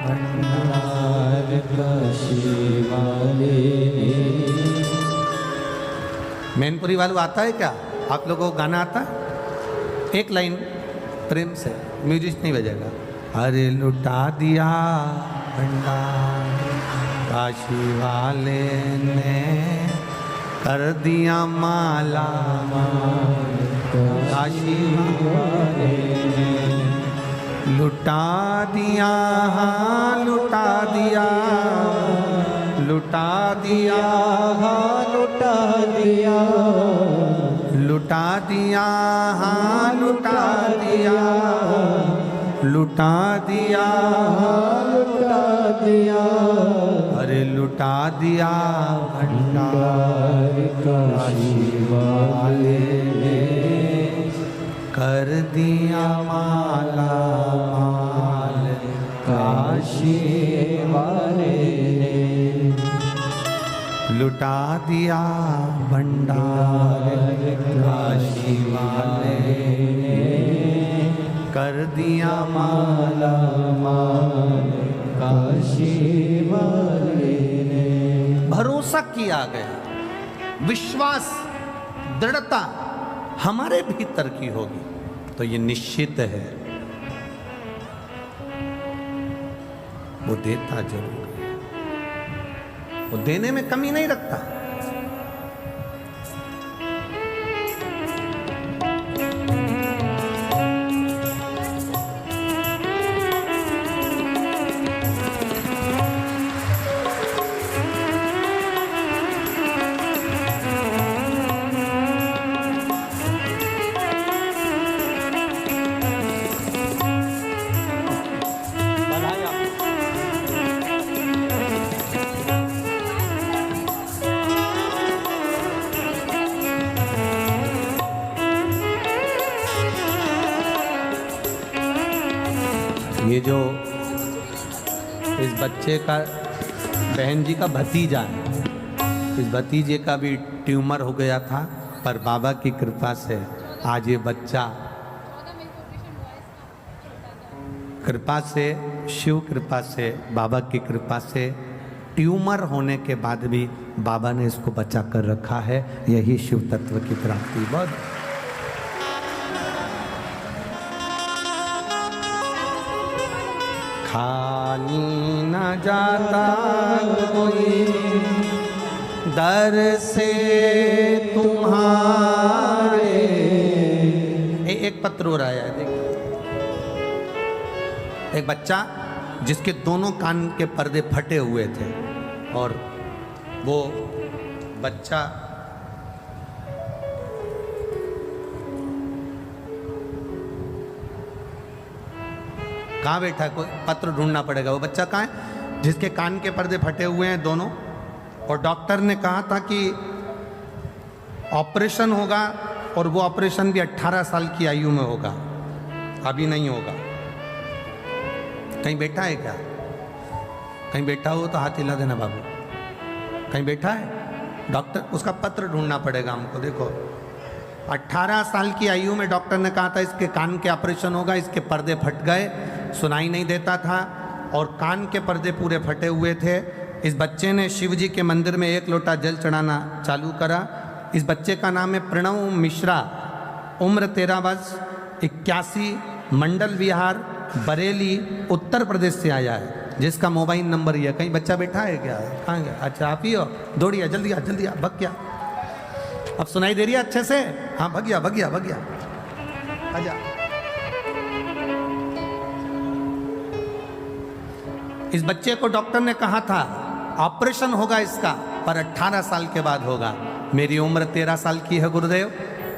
भंडार काशी वाले। मैनपुरी वालों आता है क्या? आप लोगों को गाना आता है? एक लाइन प्रेम से, म्यूजिक नहीं बजेगा। अरे लुटा दिया भंडार काशी वाले ने, कर दिया माला माल काशी वाले ने। लुटा दिया, हाँ लुटा दिया, लुटा दिया, हाँ लुटा दिया, लुटा दिया, हाँ लुटा दिया, लुटा दिया, हाँ लुटा दिया। अरे लुटा दिया भंडार काशी वाले ने, कर दिया माला माल काशी वाले ने। लुटा दिया भंडार काशी वाले ने, कर दिया माला माल काशी वाले ने। भरोसा किया गया, विश्वास दृढ़ता हमारे भीतर की होगी तो ये निश्चित है वो देता जरूर है, वो देने में कमी नहीं रखता। ये जो इस बच्चे का बहन जी का भतीजा है, इस भतीजे का भी ट्यूमर हो गया था, पर बाबा की कृपा से आज ये बच्चा, कृपा से, शिव कृपा से, बाबा की कृपा से, ट्यूमर होने के बाद भी बाबा ने इसको बचा कर रखा है। यही शिव तत्व की प्राप्ति। बहुत खाली न जाता कोई दर से तुम्हारे। एक पत्र हो रहा है, देखिए, एक बच्चा जिसके दोनों कान के पर्दे फटे हुए थे और वो बच्चा कहाँ बैठा है, कोई पत्र ढूंढना पड़ेगा। वो बच्चा कहाँ है जिसके कान के पर्दे फटे हुए हैं दोनों, और डॉक्टर ने कहा था कि ऑपरेशन होगा और वो ऑपरेशन भी 18 साल की आयु में होगा, अभी नहीं होगा। कहीं बैठा है क्या? कहीं बैठा हो तो हाथ हिला देना बाबू। कहीं बैठा है डॉक्टर? उसका पत्र ढूंढना पड़ेगा हमको। देखो 18 साल की आयु में डॉक्टर ने कहा था इसके कान के ऑपरेशन होगा, इसके पर्दे फट गए, सुनाई नहीं देता था और कान के पर्दे पूरे फटे हुए थे। इस बच्चे ने शिव जी के मंदिर में 1 लोटा जल चढ़ाना चालू करा। इस बच्चे का नाम है प्रणव मिश्रा, उम्र 13 वर्ष, 81, मंडल विहार, बरेली, उत्तर प्रदेश से आया है, जिसका मोबाइल नंबर ये। कहीं बच्चा बैठा है क्या? कहाँ गया? अच्छा आप ही हो, दौड़िए जल्दी आ, जल्दी आ, भग गया। अब सुनाई दे रही है अच्छे से? हाँ भग गया, भग गया, भग गया, आजा। इस बच्चे को डॉक्टर ने कहा था ऑपरेशन होगा इसका, पर 18 साल के बाद होगा। मेरी उम्र 13 साल की है गुरुदेव,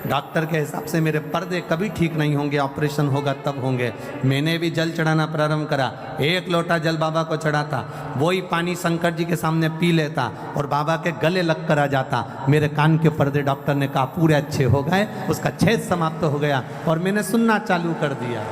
डॉक्टर के हिसाब से मेरे पर्दे कभी ठीक नहीं होंगे, ऑपरेशन होगा तब होंगे। मैंने भी जल चढ़ाना प्रारंभ करा, 1 लोटा जल बाबा को चढ़ाता, वही पानी शंकर जी के सामने पी लेता और बाबा के गले लग कर आ जाता। मेरे कान के पर्दे डॉक्टर ने कहा पूरे अच्छे हो गए, उसका छेद समाप्त हो गया और मैंने सुनना चालू कर दिया।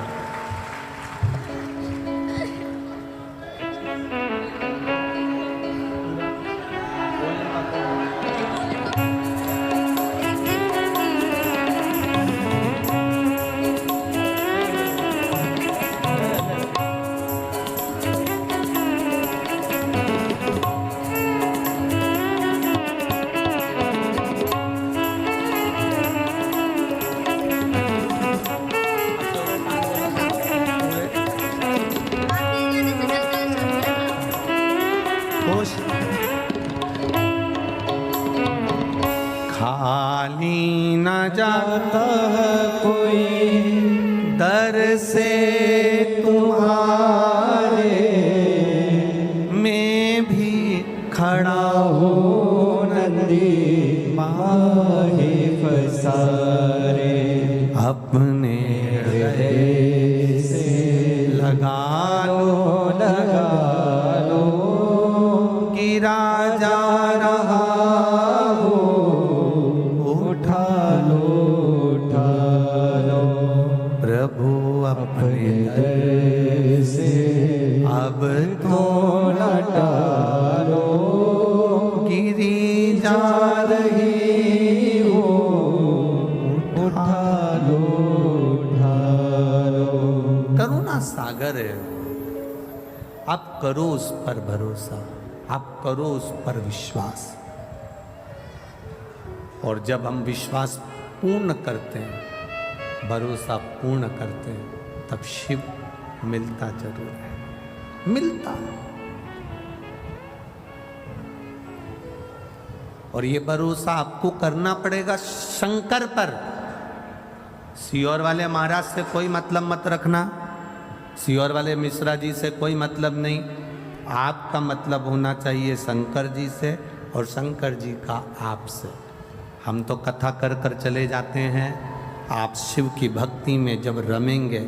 खाली न जाता कोई दर से तुम्हारे, मैं भी खड़ा हूँ नंदी माहे फसारे, अपने हृदय से लगा लो, लगा लो, गिरा जा रहा हो, उठा लो, उठा लो, प्रभु अपने दर से अब तो तो न टालो, गिरी जा रही हो, उठा लो, उठा लो। करुणा सागर है। आप करो उस पर भरोसा, आप करो उस पर विश्वास, और जब हम विश्वास पूर्ण करते हैं, भरोसा पूर्ण करते हैं, तब शिव मिलता जरूर है, मिलता। और ये भरोसा आपको करना पड़ेगा शंकर पर। सियोर वाले महाराज से कोई मतलब मत रखना, सियोर वाले मिश्रा जी से कोई मतलब नहीं। आपका मतलब होना चाहिए शंकर जी से और शंकर जी का आपसे। हम तो कथा कर कर चले जाते हैं, आप शिव की भक्ति में जब रमेंगे,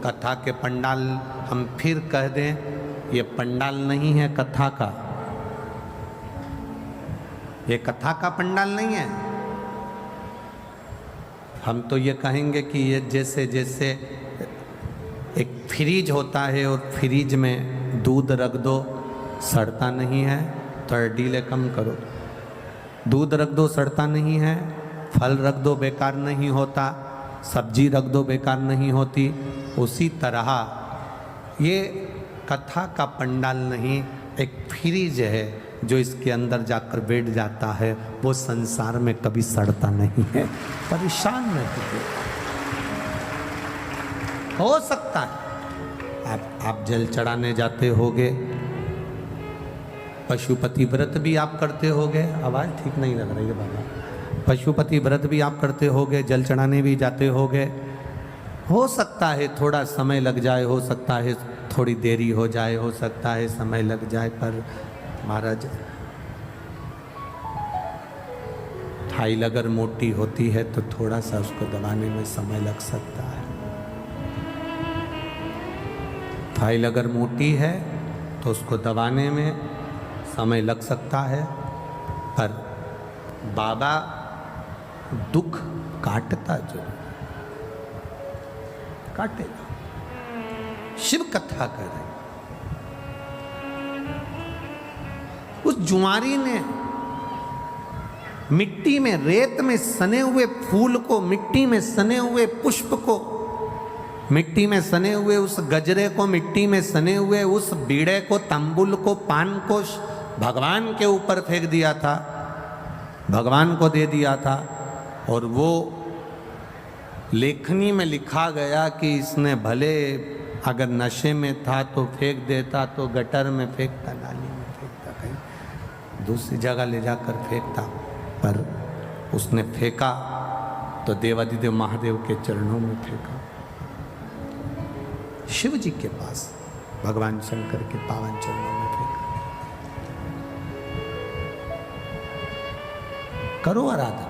कथा के पंडाल हम फिर कह दें, ये पंडाल नहीं है कथा का, ये कथा का पंडाल नहीं है। हम तो ये कहेंगे कि ये जैसे जैसे एक फ्रीज होता है और फ्रीज में दूध रख दो सड़ता नहीं है, थोड़ा डीले कम करो, दूध रख दो सड़ता नहीं है, फल रख दो बेकार नहीं होता, सब्जी रख दो बेकार नहीं होती। उसी तरह ये कथा का पंडाल नहीं, एक फ्रीज है जो इसके अंदर जाकर बैठ जाता है, वो संसार में कभी सड़ता नहीं है, परेशान नहीं हो सकता है। आप जल चढ़ाने जाते होगे, पशुपति व्रत भी आप करते होगे, आवाज़ ठीक नहीं लग रही है बाबा, पशुपति व्रत भी आप करते होगे, जल चढ़ाने भी जाते होगे। हो सकता है थोड़ा समय लग जाए, हो सकता है थोड़ी देरी हो जाए, हो सकता है समय लग जाए, पर महाराज फाइल अगर मोटी होती है तो थोड़ा सा उसको दबाने में समय लग सकता है। फाइल अगर मोटी है तो उसको दबाने में समय लग सकता है, पर बाबा दुख काटता जो काटेगा। शिव कथा करें, उस जुआरी ने मिट्टी में, रेत में सने हुए फूल को, मिट्टी में सने हुए पुष्प को, मिट्टी में सने हुए उस गजरे को, मिट्टी में सने हुए उस बीड़े को, तंबुल को, पान को भगवान के ऊपर फेंक दिया था, भगवान को दे दिया था। और वो लेखनी में लिखा गया कि इसने भले अगर नशे में था तो फेंक देता, तो गटर में फेंकता, नाली में फेंकता, कहीं दूसरी जगह ले जाकर फेंकता, पर उसने फेंका तो देवाधिदेव महादेव के चरणों में फेंका, शिव जी के पास, भगवान शंकर के पावन चरणों में फेंका। करो आराधना।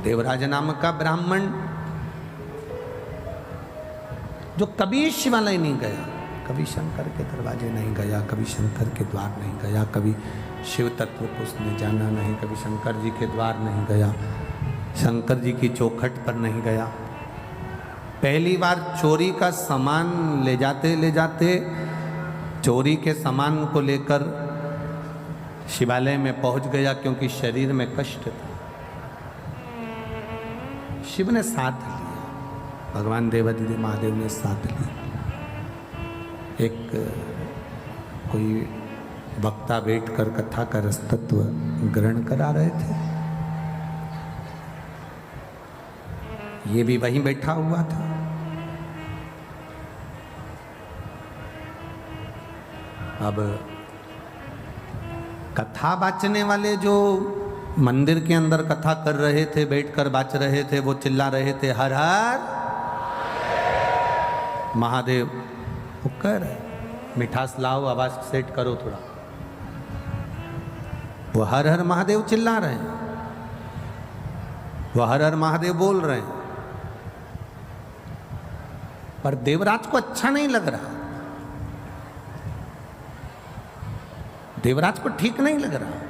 देवराज नाम का ब्राह्मण जो कभी शिवालय नहीं गया, कभी शंकर के दरवाजे नहीं गया, कभी शंकर के द्वार नहीं गया, कभी शिव तत्व को उसने जाना नहीं, कभी शंकर जी के द्वार नहीं गया, शंकर जी की चौखट पर नहीं गया, पहली बार चोरी का सामान ले जाते चोरी के सामान को लेकर शिवालय में पहुंच गया, क्योंकि शरीर में कष्ट था। शिव ने साथ लिया, भगवान देवाधिदेव महादेव ने साथ लिया। एक कोई वक्ता बैठकर कथा का रसतत्व ग्रहण करा रहे थे, ये भी वहीं बैठा हुआ था। अब कथा बाचने वाले जो मंदिर के अंदर कथा कर रहे थे, बैठकर बाच रहे थे, वो चिल्ला रहे थे हर हर महादेव। वो कह रहे मिठास लाओ, आवाज सेट करो थोड़ा। वो हर हर महादेव चिल्ला रहे हैं, वो हर हर महादेव बोल रहे हैं, पर देवराज को अच्छा नहीं लग रहा, देवराज को ठीक नहीं लग रहा।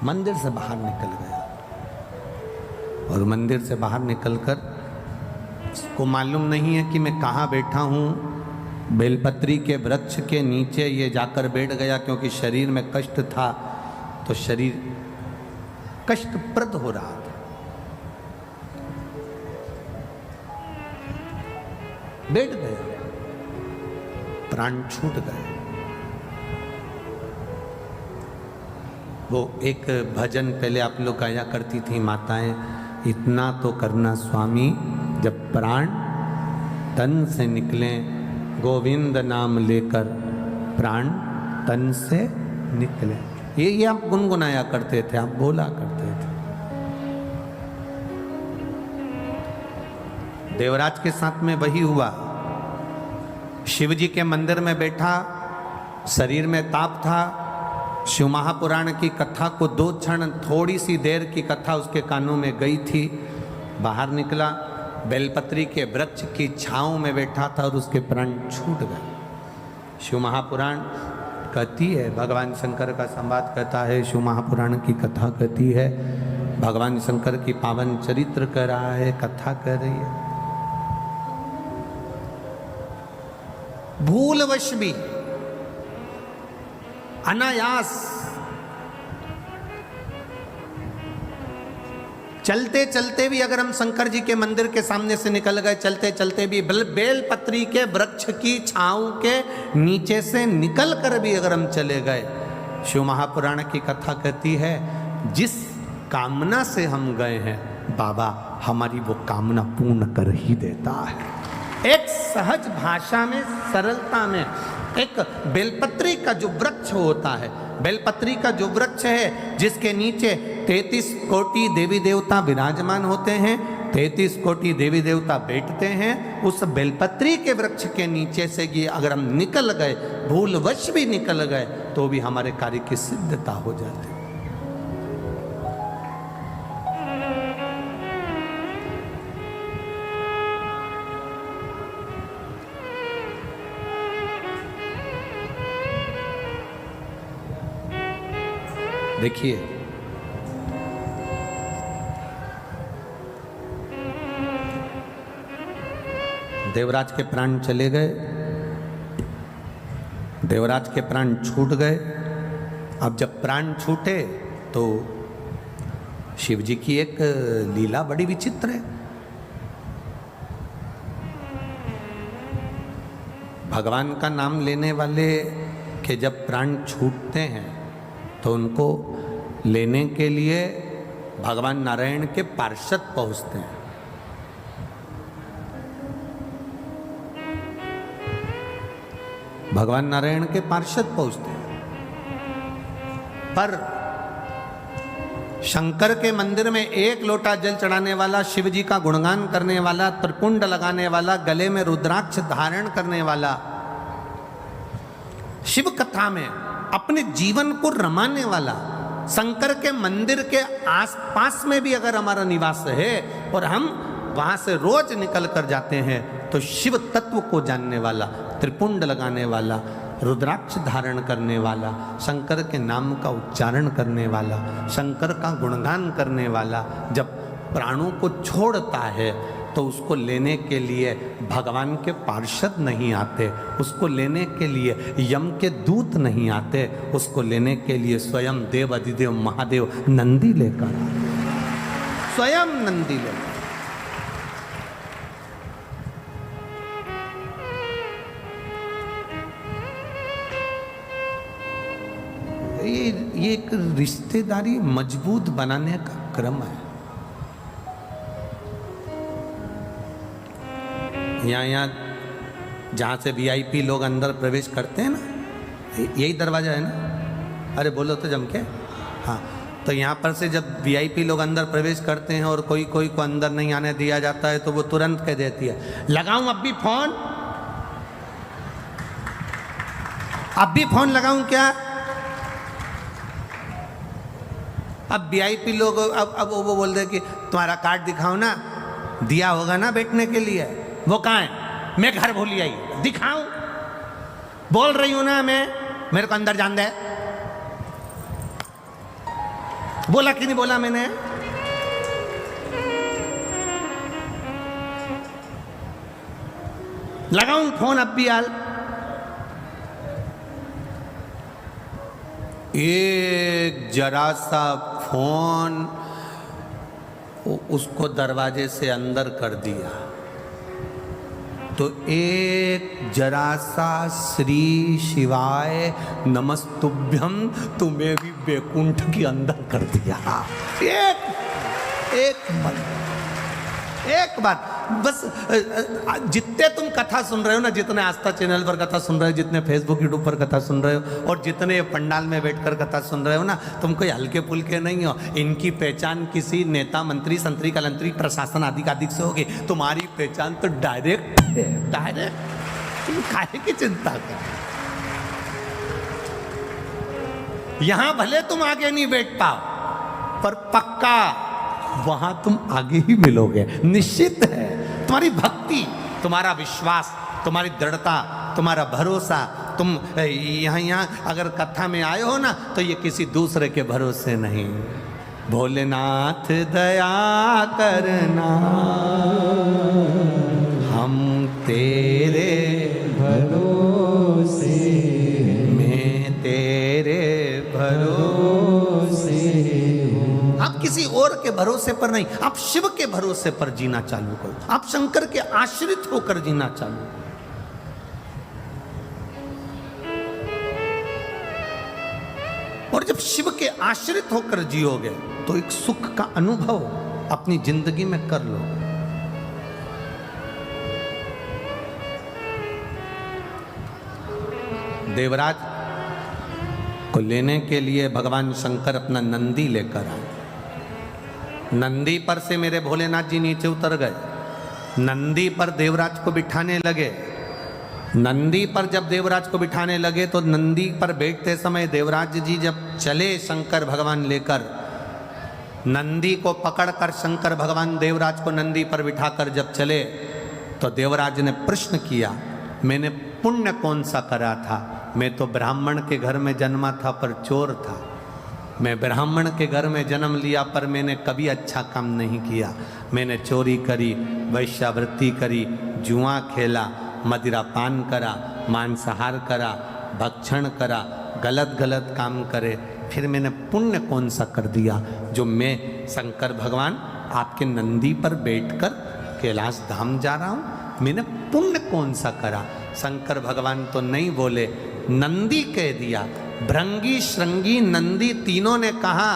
मंदिर से बाहर निकल गया, और मंदिर से बाहर निकलकर उसको मालूम नहीं है कि मैं कहाँ बैठा हूँ। बेलपत्री के वृक्ष के नीचे ये जाकर बैठ गया, क्योंकि शरीर में कष्ट था, तो शरीर कष्टप्रद हो रहा था। बैठ गया, प्राण छूट गए। वो एक भजन पहले आप लोग गाया करती थी माताएं, इतना तो करना स्वामी जब प्राण तन से निकले, गोविंद नाम लेकर प्राण तन से निकले। ये आप गुनगुनाया करते थे, आप बोला करते थे। देवराज के साथ में वही हुआ। शिव जी के मंदिर में बैठा, शरीर में ताप था। शिव महापुराण की कथा को 2 क्षण, थोड़ी सी देर की कथा उसके कानों में गई थी। बाहर निकला, बेलपत्री के वृक्ष की छांव में बैठा था और उसके प्राण छूट गए। शिव महापुराण कहती है, भगवान शंकर का संवाद कहता है, शिव महापुराण की कथा कहती है, भगवान शंकर की पावन चरित्र कह रहा है, कथा कह रही है। भूलवश भी, अनायास, चलते चलते भी अगर हम शंकर जी के मंदिर के सामने से निकल गए, चलते चलते भी बेलपत्री के वृक्ष की छांव के नीचे से निकल कर भी अगर हम चले गए, शिव महापुराण की कथा कहती है, जिस कामना से हम गए हैं बाबा हमारी वो कामना पूर्ण कर ही देता है। एक सहज भाषा में, सरलता में, एक बेलपत्री का जो वृक्ष होता है, बेलपत्री का जो वृक्ष है जिसके नीचे 33 कोटि देवी देवता विराजमान होते हैं, 33 कोटि देवी देवता बैठते हैं, उस बेलपत्री के वृक्ष के नीचे से ये अगर हम निकल गए, भूलवश भी निकल गए, तो भी हमारे कार्य की सिद्धता हो जाती है। देखिए, देवराज के प्राण चले गए, देवराज के प्राण छूट गए। अब जब प्राण छूटे तो शिव जी की एक लीला बड़ी विचित्र है। भगवान का नाम लेने वाले के जब प्राण छूटते हैं तो उनको लेने के लिए भगवान नारायण के पार्षद पहुंचते हैं। भगवान नारायण के पार्षद पहुंचते हैं, पर शंकर के मंदिर में एक लोटा जल चढ़ाने वाला, शिव जी का गुणगान करने वाला, त्रिपुंड लगाने वाला, गले में रुद्राक्ष धारण करने वाला, शिव कथा में अपने जीवन को रमाने वाला, शंकर के मंदिर के आसपास में भी अगर हमारा निवास है और हम वहां से रोज निकल कर जाते हैं तो शिव तत्व को जानने वाला, त्रिपुंड लगाने वाला, रुद्राक्ष धारण करने वाला, शंकर के नाम का उच्चारण करने वाला, शंकर का गुणगान करने वाला जब प्राणों को छोड़ता है तो उसको लेने के लिए भगवान के पार्षद नहीं आते, उसको लेने के लिए यम के दूत नहीं आते, उसको लेने के लिए स्वयं देव अधिदेव महादेव नंदी लेकर आते, स्वयं नंदी लेकर। ये एक रिश्तेदारी मजबूत बनाने का क्रम है। यहाँ जहाँ से वीआईपी लोग अंदर प्रवेश करते हैं ना, यही दरवाजा है ना, अरे बोलो तो जम के, हाँ, तो यहाँ पर से जब वीआईपी लोग अंदर प्रवेश करते हैं और कोई को अंदर नहीं आने दिया जाता है तो वो तुरंत कह देती है, लगाऊं अब भी फोन, अब भी फोन लगाऊं क्या? अब वीआईपी लोग अब वो बोल रहे कि तुम्हारा कार्ड दिखाओ ना, दिया होगा ना बैठने के लिए, वो कहाँ है? मैं घर भूली आई, दिखाऊं? बोल रही हूं ना मैं, मेरे को अंदर जान दे। बोला कि नहीं बोला मैंने? लगाऊं फोन अब भी यार? एक जरा सा फोन उसको दरवाजे से अंदर कर दिया तो एक जरा सा श्री शिवाय नमस्तुभ्यम तुम्हें भी बैकुंठ के अंदर कर दिया। एक बार बस, जितने तुम कथा सुन रहे हो ना, जितने आस्था चैनल पर कथा सुन रहे हो, जितने फेसबुक यूट्यूब पर कथा सुन रहे हो और जितने पंडाल में बैठकर कथा सुन रहे हो ना, तुम कोई हल्के फुल्के नहीं हो। इनकी पहचान किसी नेता, मंत्री, संतरी, कलंतरी, प्रशासन आदि का से होगी। तुम्हारी पहचान तो डायरेक्ट है, डायरेक्ट। तुम काहे की चिंता कर? यहां भले तुम आगे नहीं बैठ पाओ, पर पक्का वहां तुम आगे ही मिलोगे, निश्चित है। तुम्हारी भक्ति, तुम्हारा विश्वास, तुम्हारी दृढ़ता, तुम्हारा भरोसा, तुम यहाँ अगर कथा में आए हो ना तो ये किसी दूसरे के भरोसे नहीं। भोलेनाथ दया करना, हम तेरे भरोसे, मैं तेरे भरोसे। आप किसी और के भरोसे पर नहीं, आप शिव के भरोसे पर जीना चालू करो। आप शंकर के आश्रित होकर जीना चालू करो। और जब शिव के आश्रित होकर जियोगे तो एक सुख का अनुभव अपनी जिंदगी में कर लो। देवराज को लेने के लिए भगवान शंकर अपना नंदी लेकर आए। नंदी पर से मेरे भोलेनाथ जी नीचे उतर गए, नंदी पर देवराज को बिठाने लगे। नंदी पर जब देवराज को बिठाने लगे तो नंदी पर बैठते समय देवराज जी जब चले शंकर भगवान लेकर, नंदी को पकड़कर शंकर भगवान देवराज को नंदी पर बिठाकर जब चले तो देवराज ने प्रश्न किया, मैंने पुण्य कौन सा करा था? मैं तो ब्राह्मण के घर में जन्मा था पर चोर था। मैं ब्राह्मण के घर में जन्म लिया पर मैंने कभी अच्छा काम नहीं किया। मैंने चोरी करी, वैश्यावृत्ति करी, जुआ खेला, मदिरा पान करा, मांसाहार करा, भक्षण करा, गलत गलत काम करे, फिर मैंने पुण्य कौन सा कर दिया जो मैं शंकर भगवान आपके नंदी पर बैठकर कैलाश धाम जा रहा हूँ? मैंने पुण्य कौन सा करा? शंकर भगवान तो नहीं बोले, नंदी कह दिया। भृंगी, श्रृंगी, नंदी तीनों ने कहा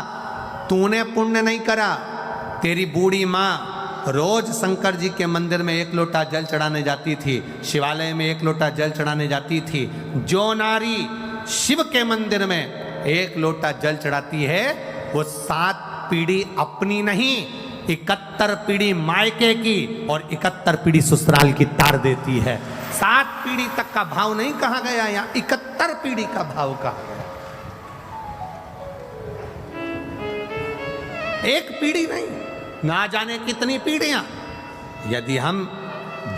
तूने पुण्य नहीं करा। तेरी बूढ़ी माँ रोज शंकर जी के मंदिर में 1 लोटा जल चढ़ाने जाती थी, शिवालय में 1 लोटा जल चढ़ाने जाती थी। जो नारी शिव के मंदिर में 1 लोटा जल चढ़ाती है वो 7 पीढ़ी अपनी नहीं, 71 पीढ़ी मायके की और 71 पीढ़ी ससुराल की तार देती है। 7 पीढ़ी तक का भाव नहीं कहा गया, यहाँ 71 पीढ़ी का भाव कहा गया। 1 पीढ़ी नहीं, ना जाने कितनी पीढ़ियां। यदि हम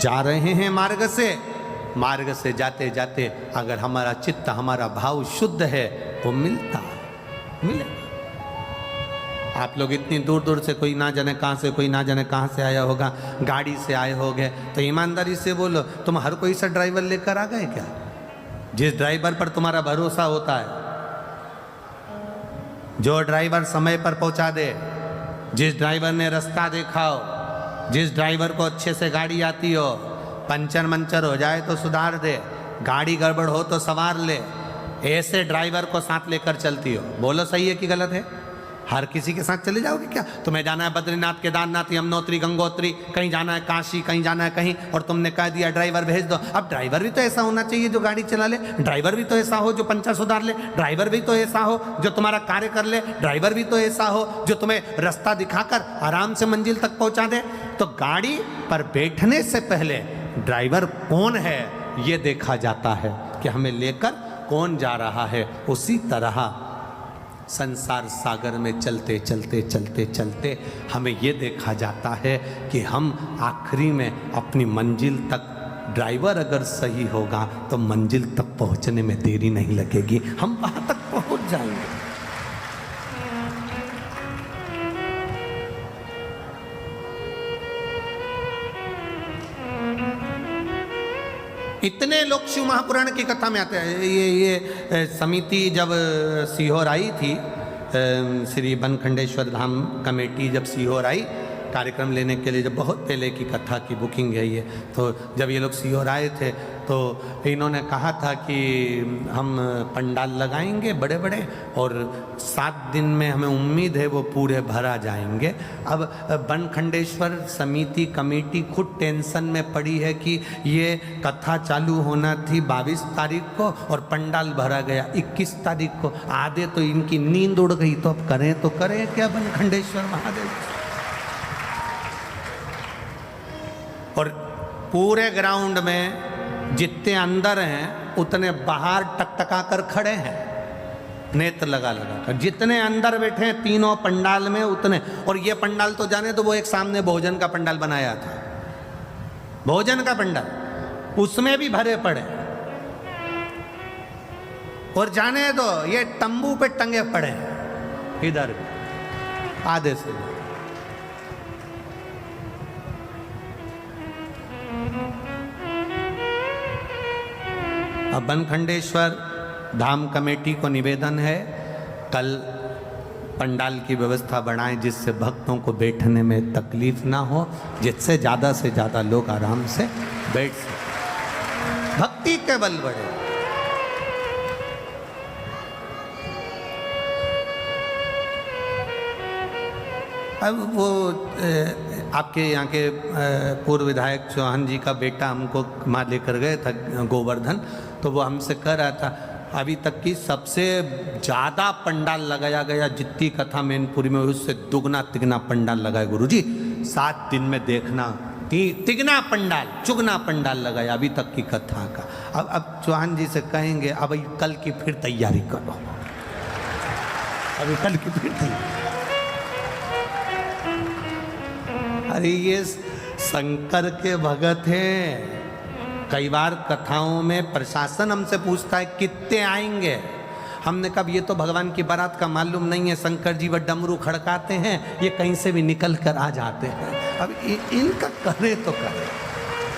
जा रहे हैं मार्ग से जाते जाते अगर हमारा चित्त, हमारा भाव शुद्ध है वो मिलेगा। आप लोग इतनी दूर दूर से, कोई ना जाने कहाँ से, कोई ना जाने कहाँ से आया होगा, गाड़ी से आए होगे, तो ईमानदारी से बोलो, तुम हर कोई सा ड्राइवर लेकर आ गए क्या? जिस ड्राइवर पर तुम्हारा भरोसा होता है, जो ड्राइवर समय पर पहुंचा दे, जिस ड्राइवर ने रास्ता देखा हो, जिस ड्राइवर को अच्छे से गाड़ी आती हो, पंचर मंचर हो जाए तो सुधार दे, गाड़ी गड़बड़ हो तो संवार ले, ऐसे ड्राइवर को साथ लेकर चलती हो। बोलो सही है कि गलत है? हर किसी के साथ चले जाओगे क्या? तुम्हें जाना है बद्रीनाथ, केदारनाथ, यमुनोत्री, गंगोत्री, कहीं जाना है काशी, कहीं जाना है कहीं, और तुमने कह दिया ड्राइवर भेज दो। अब ड्राइवर भी तो ऐसा होना चाहिए जो गाड़ी चला ले, ड्राइवर भी तो ऐसा हो जो पंचर सुधार ले, ड्राइवर भी तो ऐसा हो जो तुम्हारा कार्य कर ले, ड्राइवर भी तो ऐसा हो जो तुम्हें रास्ता दिखाकर आराम से मंजिल तक पहुंचा दे। तो गाड़ी पर बैठने से पहले ड्राइवर कौन है ये देखा जाता है कि हमें लेकर कौन जा रहा है। उसी तरह संसार सागर में चलते चलते चलते चलते हमें ये देखा जाता है कि हम आखिरी में अपनी मंजिल तक, ड्राइवर अगर सही होगा तो मंजिल तक पहुंचने में देरी नहीं लगेगी, हम वहां तक पहुंच जाएंगे। इतने लोग शिव महापुराण की कथा में आते हैं। ये समिति जब सीहोर आई थी, श्री बनखंडेश्वर धाम कमेटी जब सीहोर आई कार्यक्रम लेने के लिए, जब बहुत पहले की कथा की बुकिंग है ये, तो जब ये लोग सीहोर आए थे तो इन्होंने कहा था कि हम पंडाल लगाएंगे बड़े बड़े और 7 दिन में हमें उम्मीद है वो पूरे भरा जाएंगे। अब बनखंडेश्वर समिति कमेटी खुद टेंशन में पड़ी है कि ये कथा चालू होना थी 22 तारीख को और पंडाल भरा गया 21 तारीख को। आधे तो इनकी नींद उड़ गई, तो अब करें तो करें क्या बनखंडेश्वर महादेव। और पूरे ग्राउंड में जितने अंदर हैं उतने बाहर टकटका कर खड़े हैं, नेत्र लगा लगा कर। जितने अंदर बैठे हैं तीनों पंडाल में उतने, और ये पंडाल तो जाने तो वो एक सामने भोजन का पंडाल बनाया था, भोजन का पंडाल, उसमें भी भरे पड़े। और जाने दो ये तंबू पे टंगे पड़े हैं इधर आधे से। अब बनखंडेश्वर धाम कमेटी को निवेदन है कल पंडाल की व्यवस्था बढ़ाएं जिससे भक्तों को बैठने में तकलीफ ना हो, जिससे ज़्यादा से ज़्यादा लोग आराम से बैठ सकें, भक्ति के बल बढ़े। अब वो आपके यहाँ के पूर्व विधायक चौहान जी का बेटा हमको वहाँ लेकर गए था गोवर्धन, तो वो हमसे कह रहा था अभी तक की सबसे ज़्यादा पंडाल लगाया गया, जितनी कथा मैनपुरी में उससे दुगना तिगना पंडाल लगाया गुरुजी। 7 दिन में देखना तिगना पंडाल चुगना पंडाल लगाया अभी तक की कथा का। अब चौहान जी से कहेंगे अब कल की फिर तैयारी करो, अभी कल की फिर तैयारी। अरे ये शंकर के भगत हैं। कई बार कथाओं में प्रशासन हमसे पूछता है कितने आएंगे, हमने कहा ये तो भगवान की बारात का मालूम नहीं है, शंकर जी व डमरू खड़काते हैं, ये कहीं से भी निकल कर आ जाते हैं। अब इनका करे तो करे।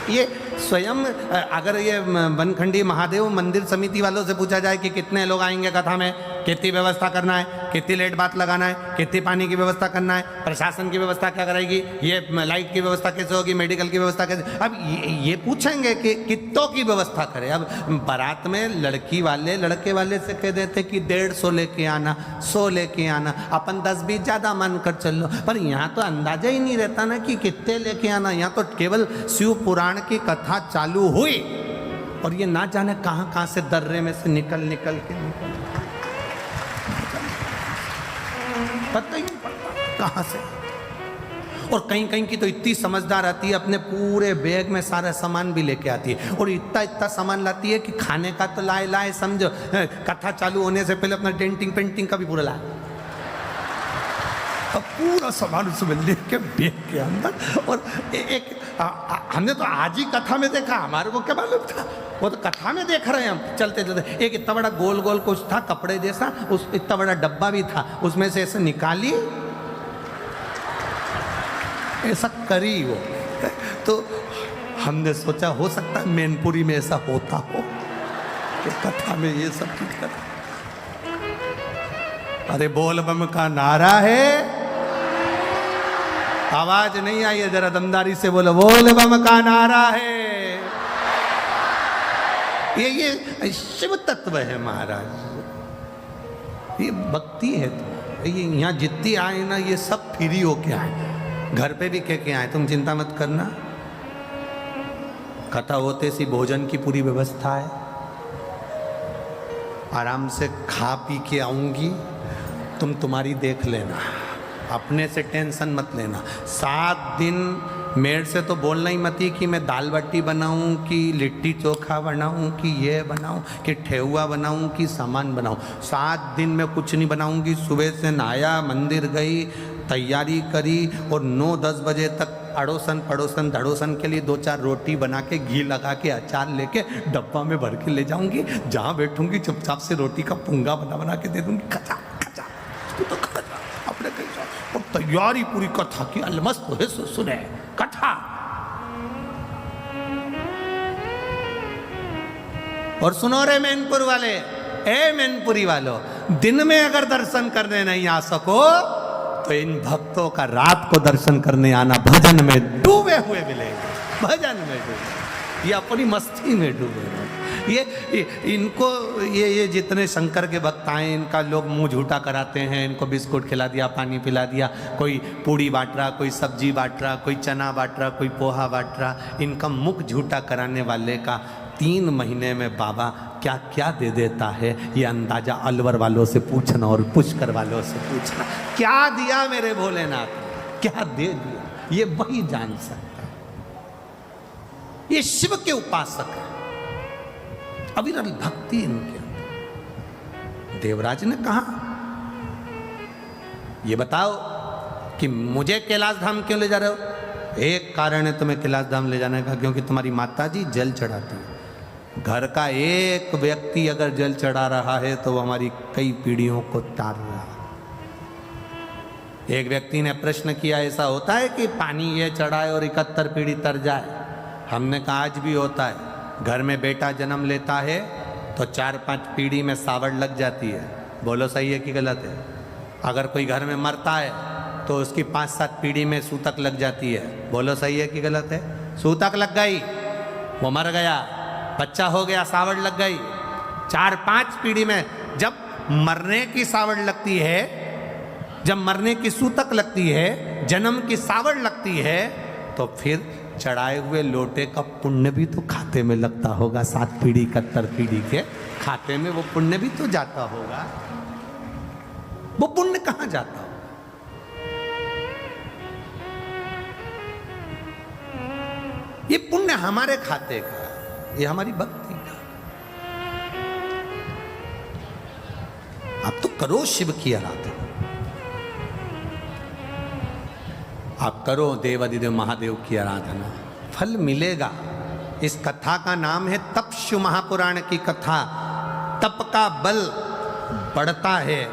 ये स्वयं अगर ये बनखंडी महादेव मंदिर समिति वालों से पूछा जाए कि कितने लोग आएंगे कथा में, कितनी व्यवस्था करना है, कितनी लेट बात लगाना है, कितनी पानी की व्यवस्था करना है, प्रशासन की व्यवस्था क्या कराएगी, ये लाइट की व्यवस्था कैसे होगी, मेडिकल की व्यवस्था कैसे, अब ये पूछेंगे कि कितनों की व्यवस्था करें। अब बारात में लड़की वाले लड़के वाले से कह देते कि 150 लेके आना, 100 लेके आना, अपन 10-20 ज़्यादा मान कर चल लो। पर यहाँ तो अंदाजा ही नहीं रहता ना कि कितने लेके आना। यहाँ तो केवल शिव पुराण की कथा चालू हुई और ये ना जाने कहाँ कहाँ से दर्रे में से निकल के पता ही नहीं पड़ता कहाँ से। और कहीं कहीं की तो इतनी समझदार आती है, अपने पूरे बैग में सारा सामान भी लेके आती है, और इतना सामान लाती है कि खाने का तो लाए समझो, कथा चालू होने से पहले अपना डेंटिंग पेंटिंग का भी पूरा लाए, अब पूरा सामान उसमें लेके बैग के अंदर। और एक हमने तो आज ही कथा में देखा, हमारे को क्या मालूम था, वो तो कथा में देख रहे हैं हम चलते चलते। एक इतना बड़ा गोल गोल कुछ था कपड़े जैसा, उस इतना बड़ा डब्बा भी था, उसमें से ऐसे निकाली, ऐसा करी वो। तो हमने सोचा हो सकता है मैनपुरी में ऐसा होता हो कि कथा में ये सब चीज कर। अरे बोल बम का नारा है, आवाज नहीं आई है, जरा दमदारी से बोलो, बोल बम का नारा है। ये शिव तत्व है महाराज, ये भक्ति है। तो ये यहाँ जितनी आए ना, ये सब फ्री होके आए, घर पे भी कह के आए, तुम चिंता मत करना, कथा होते सी भोजन की पूरी व्यवस्था है, आराम से खा पी के आऊंगी, तुम तुम्हारी देख लेना, अपने से टेंशन मत लेना। 7 दिन मेरे से तो बोलना ही मत ही कि मैं दाल बाटी बनाऊं, कि लिट्टी चोखा बनाऊं, कि ये बनाऊं, कि ठेहुआ बनाऊं, कि सामान बनाऊं। 7 दिन में कुछ नहीं बनाऊंगी। सुबह से नहाया, मंदिर गई, तैयारी करी, और 9-10 बजे तक अड़ोसन पड़ोसन धड़ोसन के लिए 2-4 रोटी बना के, घी लगा के, अचार लेके डब्बा में भर के ले जाऊंगी। जहाँ बैठूंगी चुपचाप से रोटी का पुंगा बना के दे दूंगी, खचा खचा तो खचा अपने कहीं। और तैयारी पूरी कथा की, अलमस्त है सुने कथा। और सुनो रे मैनपुर वाले, ए मैनपुरी वालों, दिन में अगर दर्शन करने नहीं आ सको तो इन भक्तों का रात को दर्शन करने आना, भजन में डूबे हुए मिलेंगे, भजन में डूबे, ये अपनी मस्ती में डूबे। ये इनको ये जितने शंकर के भक्त आए, इनका लोग मुंह झूठा कराते हैं, इनको बिस्कुट खिला दिया, पानी पिला दिया, कोई पूड़ी बांट रहा, कोई सब्जी बांट रहा, कोई चना बांट रहा, कोई पोहा बांट रहा। इनका मुख झूठा कराने वाले का 3 महीने में बाबा क्या क्या दे देता है, ये अंदाजा अलवर वालों से पूछना और पुष्कर वालों से पूछना। क्या दिया मेरे भोलेनाथ ने, क्या दे दिया, ये वही जान सकता। ये शिव के उपासक है, अविरल भक्ति इनके अंदर। देवराज ने कहा, ये बताओ कि मुझे कैलाश धाम क्यों ले जा रहे हो? एक कारण है तुम्हें कैलाश धाम ले जाने का, क्योंकि तुम्हारी माताजी जल चढ़ाती है। घर का एक व्यक्ति अगर जल चढ़ा रहा है तो वो हमारी कई पीढ़ियों को तार रहा है। एक व्यक्ति ने प्रश्न किया, ऐसा होता है कि पानी ये चढ़ाए और 71 पीढ़ी तर जाए? हमने कहा आज भी होता है। घर में बेटा जन्म लेता है तो 4-5 पीढ़ी में सावड़ लग जाती है। बोलो सही है कि गलत है? अगर कोई घर में मरता है तो उसकी 5-7 पीढ़ी में सूतक लग जाती है। बोलो सही है कि गलत है? सूतक लग गई, वो मर गया, बच्चा हो गया, सावड़ लग गई। 4-5 पीढ़ी में जब मरने की सावड़ लगती है, जब मरने की सूतक लगती है, जन्म की सावड़ लगती है, तो फिर चढ़ाए हुए लोटे का पुण्य भी तो खाते में लगता होगा। 7 पीढ़ी 71 पीढ़ी के खाते में वो पुण्य भी तो जाता होगा। वो पुण्य कहाँ जाता होगा? ये पुण्य हमारे खाते का, ये हमारी भक्ति का। आप तो करो शिव की आराधना, आप करो देवादिदेव महादेव की आराधना, फल मिलेगा। इस कथा का नाम है तपस्यु महापुराण की कथा। तप का बल बढ़ता है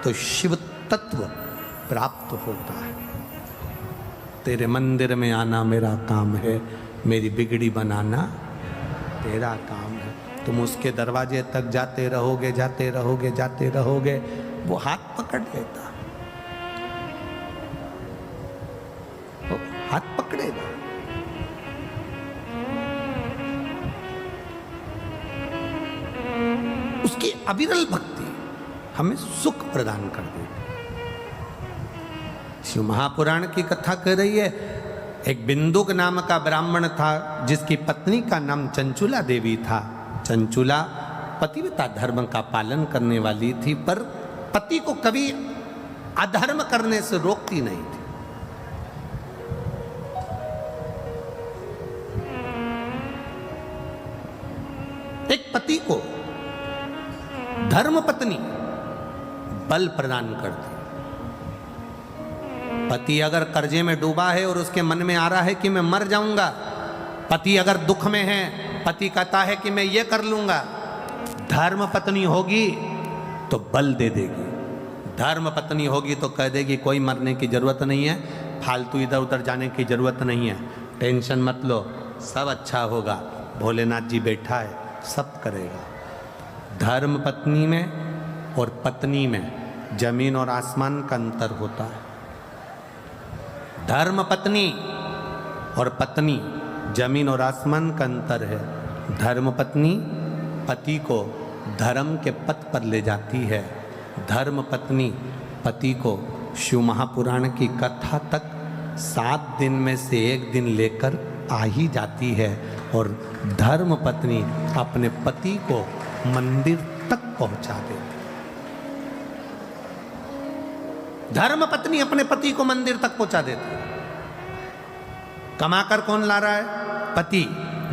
तो शिव तत्व प्राप्त होता है। तेरे मंदिर में आना मेरा काम है, मेरी बिगड़ी बनाना तेरा काम है। तुम उसके दरवाजे तक जाते रहोगे, जाते रहोगे, जाते रहोगे, वो हाथ पकड़ लेता, वो हाथ पकड़ेगा। उसकी अविरल भक्ति हमें सुख प्रदान कर देती। शिव महापुराण की कथा कह रही है, एक बिंदुक नाम का ब्राह्मण था जिसकी पत्नी का नाम चंचुला देवी था। चंचुला पतिव्रता धर्म का पालन करने वाली थी, पर पति को कभी अधर्म करने से रोकती नहीं थी। एक पति को धर्म पत्नी बल प्रदान करती। पति अगर कर्जे में डूबा है और उसके मन में आ रहा है कि मैं मर जाऊंगा, पति अगर दुख में है, पति कहता है कि मैं ये कर लूंगा, धर्म पत्नी होगी तो बल दे देगी। धर्म पत्नी होगी तो कह देगी कोई मरने की जरूरत नहीं है, फालतू इधर उधर जाने की जरूरत नहीं है, टेंशन मत लो, सब अच्छा होगा, भोलेनाथ जी बैठा है, सब करेगा। धर्म पत्नी में और पत्नी में जमीन और आसमान का अंतर होता है। धर्म पत्नी और पत्नी जमीन और आसमान का अंतर है। धर्म पत्नी पति को धर्म के पथ पर ले जाती है। धर्म पत्नी पति को शिव महापुराण की कथा तक 7 दिन में से 1 दिन लेकर आ ही जाती है, और धर्म पत्नी अपने पति को मंदिर तक पहुंचा देती। धर्म पत्नी अपने पति को मंदिर तक पहुंचा देती है। कमाकर कौन ला रहा है? पति।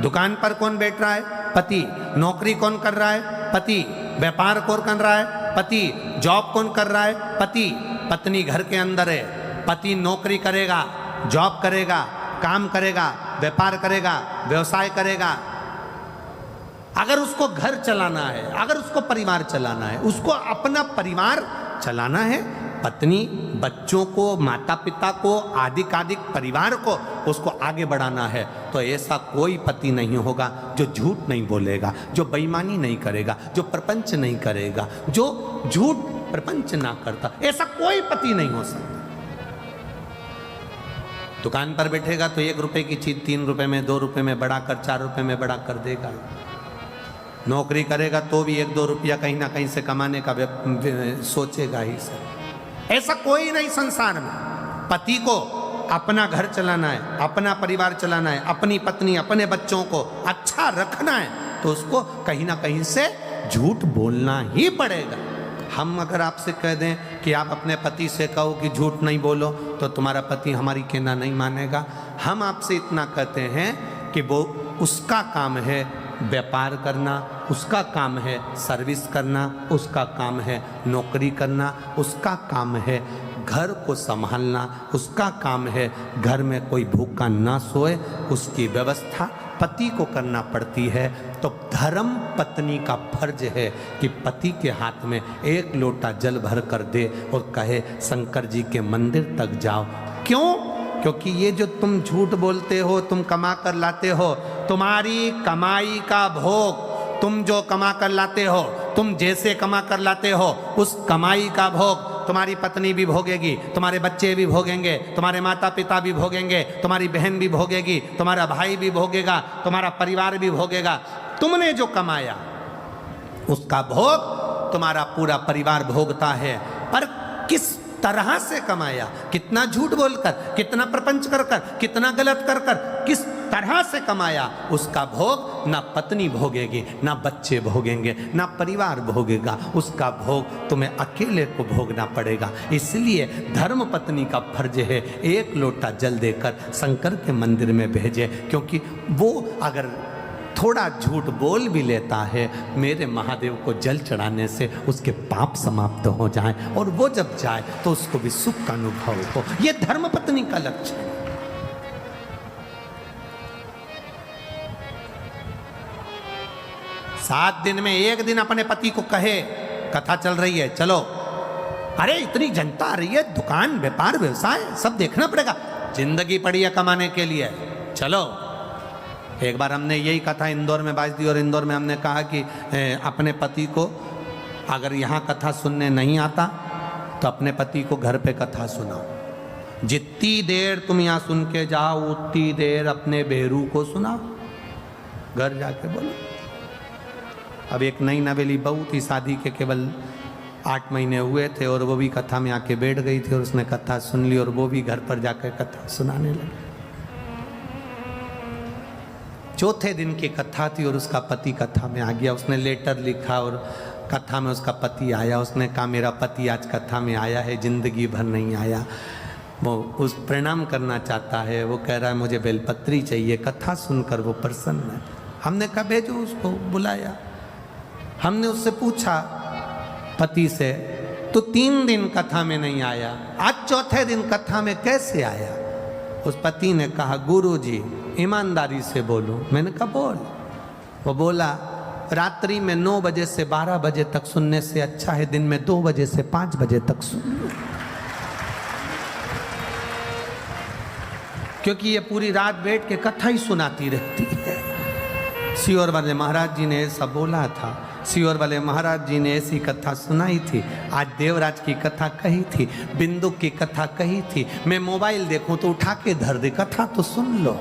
दुकान पर कौन बैठ रहा है? पति। नौकरी कौन कर रहा है? पति। व्यापार कौन कर रहा है? पति। जॉब कौन कर रहा है? पति। पत्नी घर के अंदर है, पति नौकरी करेगा, जॉब करेगा, काम करेगा, व्यापार करेगा, व्यवसाय करेगा। अगर उसको घर चलाना है, अगर उसको परिवार चलाना है, उसको अपना परिवार चलाना है, पत्नी बच्चों को, माता पिता को, आदिक परिवार को उसको आगे बढ़ाना है, तो ऐसा कोई पति नहीं होगा जो झूठ नहीं बोलेगा, जो बेईमानी नहीं करेगा, जो प्रपंच नहीं करेगा, जो झूठ प्रपंच ना करता। ऐसा कोई पति नहीं हो सकता। दुकान पर बैठेगा तो 1 रुपए की चीज 3 रुपए में, 2 रुपए में बढ़ाकर 4 रुपए में बढ़ा कर देगा। नौकरी करेगा तो भी 1-2 रुपया कहीं ना कहीं से कमाने का सोचेगा ही सर। ऐसा कोई नहीं संसार में। पति को अपना घर चलाना है, अपना परिवार चलाना है, अपनी पत्नी, अपने बच्चों को अच्छा रखना है, तो उसको कहीं ना कहीं से झूठ बोलना ही पड़ेगा। हम अगर आपसे कह दें कि आप अपने पति से कहो कि झूठ नहीं बोलो, तो तुम्हारा पति हमारी कहना नहीं मानेगा। हम आपसे इतना कहते हैं कि वो उसका काम है व्यापार करना, उसका काम है सर्विस करना, उसका काम है नौकरी करना, उसका काम है घर को संभालना, उसका काम है घर में कोई भूखा ना सोए, उसकी व्यवस्था पति को करना पड़ती है। तो धर्म पत्नी का फर्ज है कि पति के हाथ में 1 लोटा जल भर कर दे और कहे शंकर जी के मंदिर तक जाओ। क्यों? क्योंकि ये जो तुम झूठ बोलते हो, तुम कमा कर लाते हो, तुम्हारी कमाई का भोग, तुम जो कमा कर लाते हो, तुम जैसे कमा कर लाते हो, उस कमाई का भोग तुम्हारी पत्नी भी भोगेगी, तुम्हारे बच्चे भी भोगेंगे, तुम्हारे माता पिता भी भोगेंगे, तुम्हारी बहन भी भोगेगी, तुम्हारा भाई भी भोगेगा, तुम्हारा परिवार भी भोगेगा। तुमने जो कमाया उसका भोग तुम्हारा पूरा परिवार भोगता है। पर किस तरह से कमाया, कितना झूठ बोलकर, कितना प्रपंच कर कर, कितना गलत कर कर, किस तरह से कमाया, उसका भोग ना पत्नी भोगेगी, ना बच्चे भोगेंगे, ना परिवार भोगेगा। उसका भोग तुम्हें अकेले को भोगना पड़ेगा। इसलिए धर्म पत्नी का फर्ज है 1 लोटा जल देकर शंकर के मंदिर में भेजे, क्योंकि वो अगर थोड़ा झूठ बोल भी लेता है, मेरे महादेव को जल चढ़ाने से उसके पाप समाप्त हो जाएं, और वो जब जाए तो उसको भी सुख का अनुभव हो। ये धर्मपत्नी का लक्ष्य है। सात दिन में 1 दिन अपने पति को कहे कथा चल रही है, चलो। अरे इतनी जनता आ रही है, दुकान व्यापार व्यवसाय सब देखना पड़ेगा, जिंदगी पड़ी है कमाने के लिए, चलो। एक बार हमने यही कथा इंदौर में बाज दी और इंदौर में हमने कहा कि अपने पति को अगर यहाँ कथा सुनने नहीं आता तो अपने पति को घर पे कथा सुनाओ। जितनी देर तुम यहाँ सुन के जाओ उतनी देर अपने बेरू को सुनाओ, घर जाके बोलो। अब एक नई नवेली बहू थी, शादी के केवल 8 महीने हुए थे और वो भी कथा में आके बैठ गई थी और उसने कथा सुन ली और वो भी घर पर जाकर कथा सुनाने लगी। चौथे दिन की कथा थी और उसका पति कथा में आ गया। उसने लेटर लिखा और कथा में उसका पति आया। उसने कहा मेरा पति आज कथा में आया है, जिंदगी भर नहीं आया, वो उस प्रणाम करना चाहता है, वो कह रहा है मुझे बेलपत्री चाहिए, कथा सुनकर वो प्रसन्न है। हमने कहा भेजो उसको, बुलाया। हमने उससे पूछा पति से, तो 3 दिन कथा में नहीं आया, आज चौथे दिन कथा में कैसे आया? उस पति ने कहा गुरुजी ईमानदारी से बोलो। मैंने कहा बोल। वो बोला रात्रि में 9 बजे से 12 बजे तक सुनने से अच्छा है दिन में 2 बजे से 5 बजे तक सुन लो, क्योंकि ये पूरी रात बैठ के कथा ही सुनाती रहती है। सियोर वाले महाराज जी ने ऐसा बोला था, सियोर वाले महाराज जी ने ऐसी कथा सुनाई थी। आज देवराज की कथा कही थी, बिंदु की कथा कही थी। मैं मोबाइल देखूं तो उठा के धर दे, कथा तो सुन लो।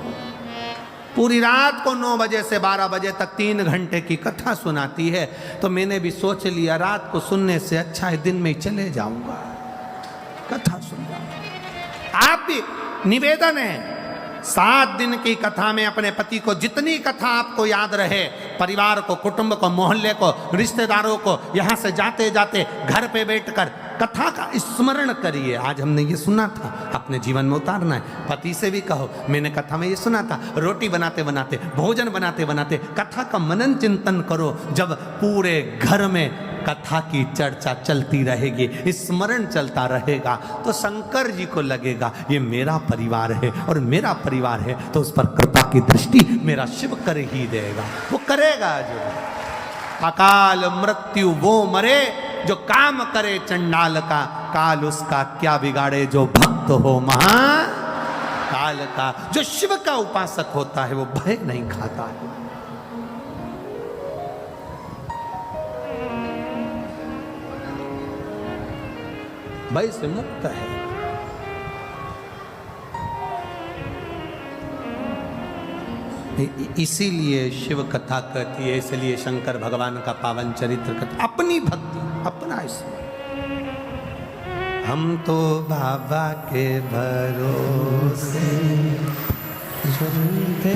पूरी रात को 9 बजे से 12 बजे तक 3 घंटे की कथा सुनाती है। तो मैंने भी सोच लिया रात को सुनने से अच्छा है दिन में ही चले जाऊंगा, कथा सुन जाऊंगा। आप भी निवेदन है 7 दिन की कथा में अपने पति को जितनी कथा आपको याद रहे, परिवार को, कुटुंब को, मोहल्ले को, रिश्तेदारों को, यहाँ से जाते जाते घर पे बैठकर कथा का स्मरण करिए। आज हमने ये सुना था, अपने जीवन में उतारना है। पति से भी कहो मैंने कथा में ये सुना था, रोटी बनाते बनाते, भोजन बनाते बनाते कथा का मनन चिंतन करो। जब पूरे घर में कथा की चर्चा चलती रहेगी, स्मरण चलता रहेगा, तो शंकर जी को लगेगा ये मेरा परिवार है और मेरा परिवार है तो उस पर कृपा की दृष्टि मेरा शिव कर ही देगा, वो करेगा। जो अकाल मृत्यु वो मरे जो काम करे चंडाल का, काल उसका क्या बिगाड़े जो भक्त हो महाकाल का। जो शिव का उपासक होता है वो भय नहीं खाता है। भय से मुक्त है। इसीलिए शिव कथा कहती है, इसलिए शंकर भगवान का पावन चरित्र कहती, अपनी भक्ति अपना इसमें। हम तो बाबा के भरोसे चलते।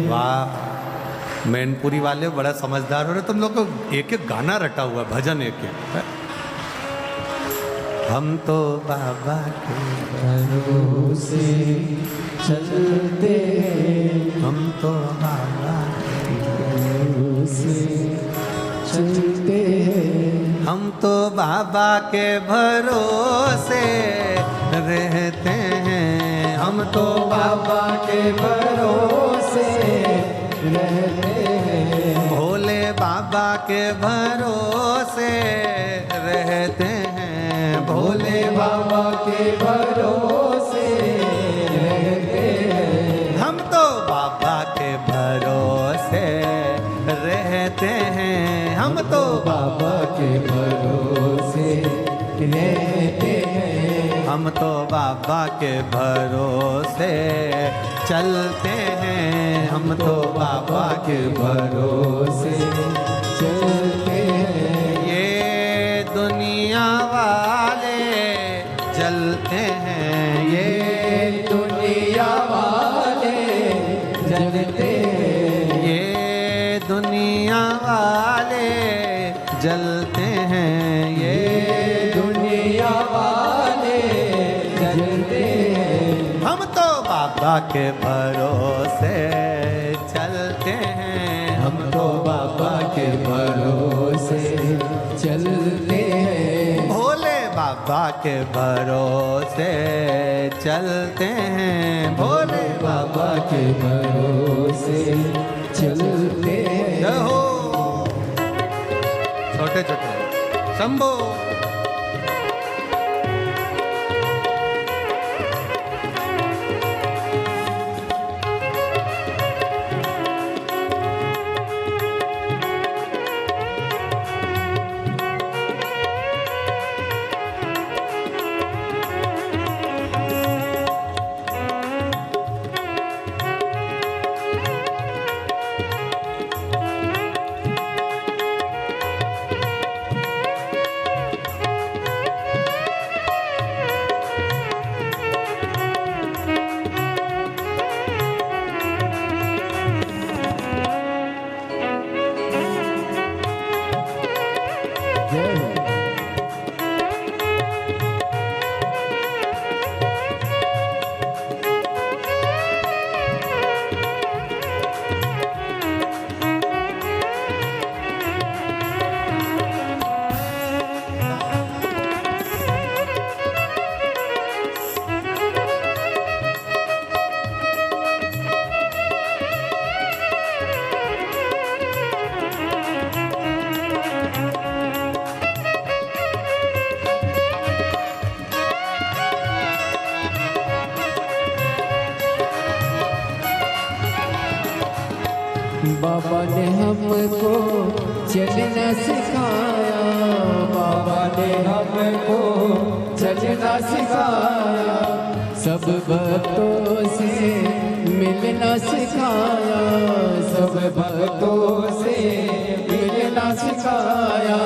वाह, मैनपुरी वाले बड़ा समझदार हो रहे, तुम लोग को एक एक गाना रटा हुआ, भजन एक एक। हम तो बाबा के भरोसे चलते, हम तो बाबा के भरोसे चलते, हम तो बाबा के भरोसे रहते हैं, हम तो बाबा के भरोसे रहते हैं, भोले बाबा के भरोसे रहते हैं, भोले बाबा के भरोसे रहते हैं, हम तो बाबा के भरोसे रहते हैं, हम तो बाबा के भरोसे रहते हैं, हम तो बाबा के भरोसे चलते हैं, हम तो बाबा के भरोसे चलते हैं। ये दुनिया वाले जलते हैं, ये दुनिया वाले जलते हैं, ये दुनिया वाले जलते हैं, ये दुनिया वाले जलते हैं, हम तो बाबा के भरोसे चलते हैं, हम तो बाबा के भरोसे चलते हैं, भोले बाबा के भरोसे चलते हैं, भोले बाबा के भरोसे चलते हैं। छोटे छोटे शंभो। बाबा ने हमको चलना सिखाया, बाबा ने हमको चलना सिखाया, सब भक्तों से मिलना सिखाया, सब भक्तों से मिलना सिखाया।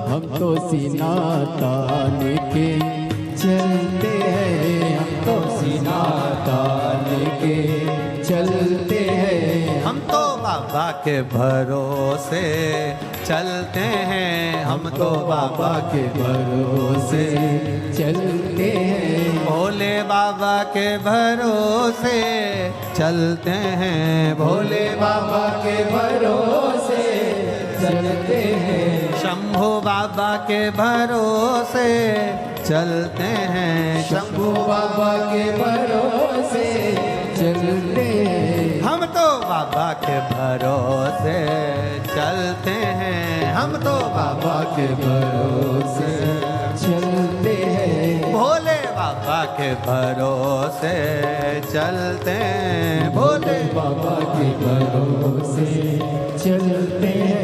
हम तो सीना तान के चलते हैं, हम तो सीना तान के चलते हैं। हम तो बाबा के भरोसे चलते हैं, हम तो बाबा के भरोसे चलते हैं। भोले बाबा के भरोसे चलते हैं, भोले बाबा के भरोसे चलते हैं। शंभू बाबा के भरोसे चलते हैं, शंभू बाबा के भरोसे चलते हैं। हम तो बाबा के भरोसे चलते हैं, हम तो बाबा के भरोसे चलते हैं। भोले बाबा के भरोसे चलते हैं, भोले बाबा के भरोसे चलते हैं।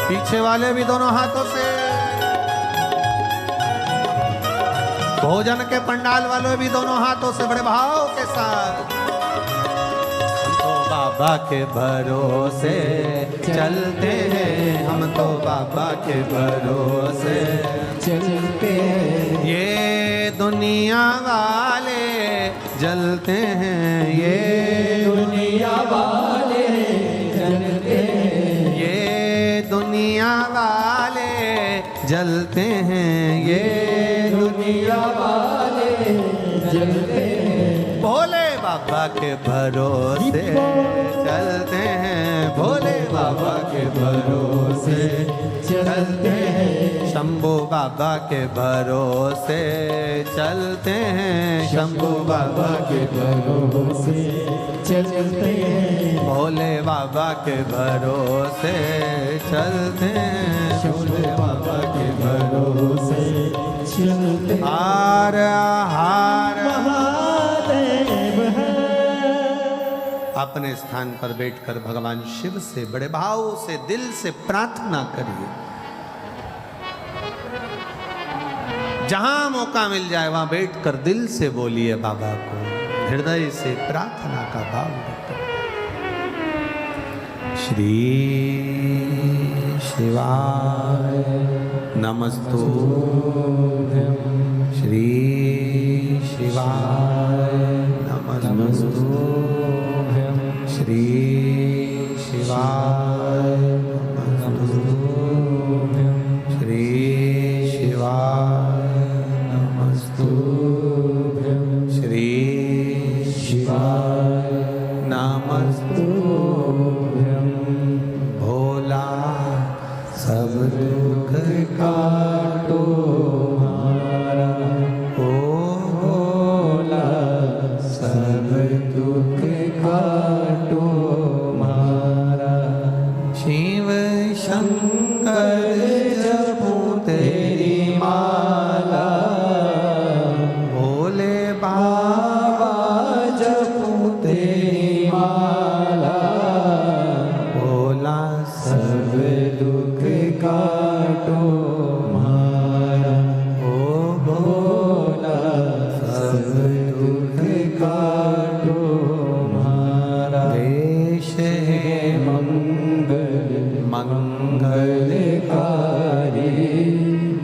पीछे वाले भी दोनों हाथों से, भोजन के पंडाल वाले भी दोनों हाथों से बड़े भाव के साथ। हम तो बाबा के भरोसे चलते हैं, हम तो बाबा के भरोसे चलते हैं। ये दुनिया वाले जलते हैं, ये दुनिया वाले जलते हैं, ये दुनिया वाले जलते हैं, ये दुनिया वाले जलते हैं। भोले बाबा के भरोसे चलते हैं, भोले बाबा के भरोसे चलते हैं। शंभू बाबा के भरोसे चलते हैं, शंभू बाबा के भरोसे चलते हैं। भोले बाबा के भरोसे चलते हैं, शंभू बाबा के भरोसे चलते हैं। हार हार महादेव है अपने स्थान पर बैठकर भगवान शिव से बड़े भाव से दिल से प्रार्थना करिए। जहां मौका मिल जाए वहां बैठकर दिल से बोलिए बाबा को, हृदय से प्रार्थना का भाव रखकर। श्री शिवाय नमस्तुभ्यं, श्री शिवाय नमस्तुभ्यं, श्री शिवाय नमस्तुभ्यं, श्री शिवाय नमस्तुभ्यं, श्री शिवाय नमस्तुभ्यं। भोला सब दुख काटो हमारा, ओ भोला सब दुख काटो हमारा। शिव शंकर जपो तेरी माला, भोले बाबा जपो तेरी माला, भोला सब दुख काटो हमारा, ओ भोला सब दुख काटो हमारा। देश है मंगल मंगलकारी,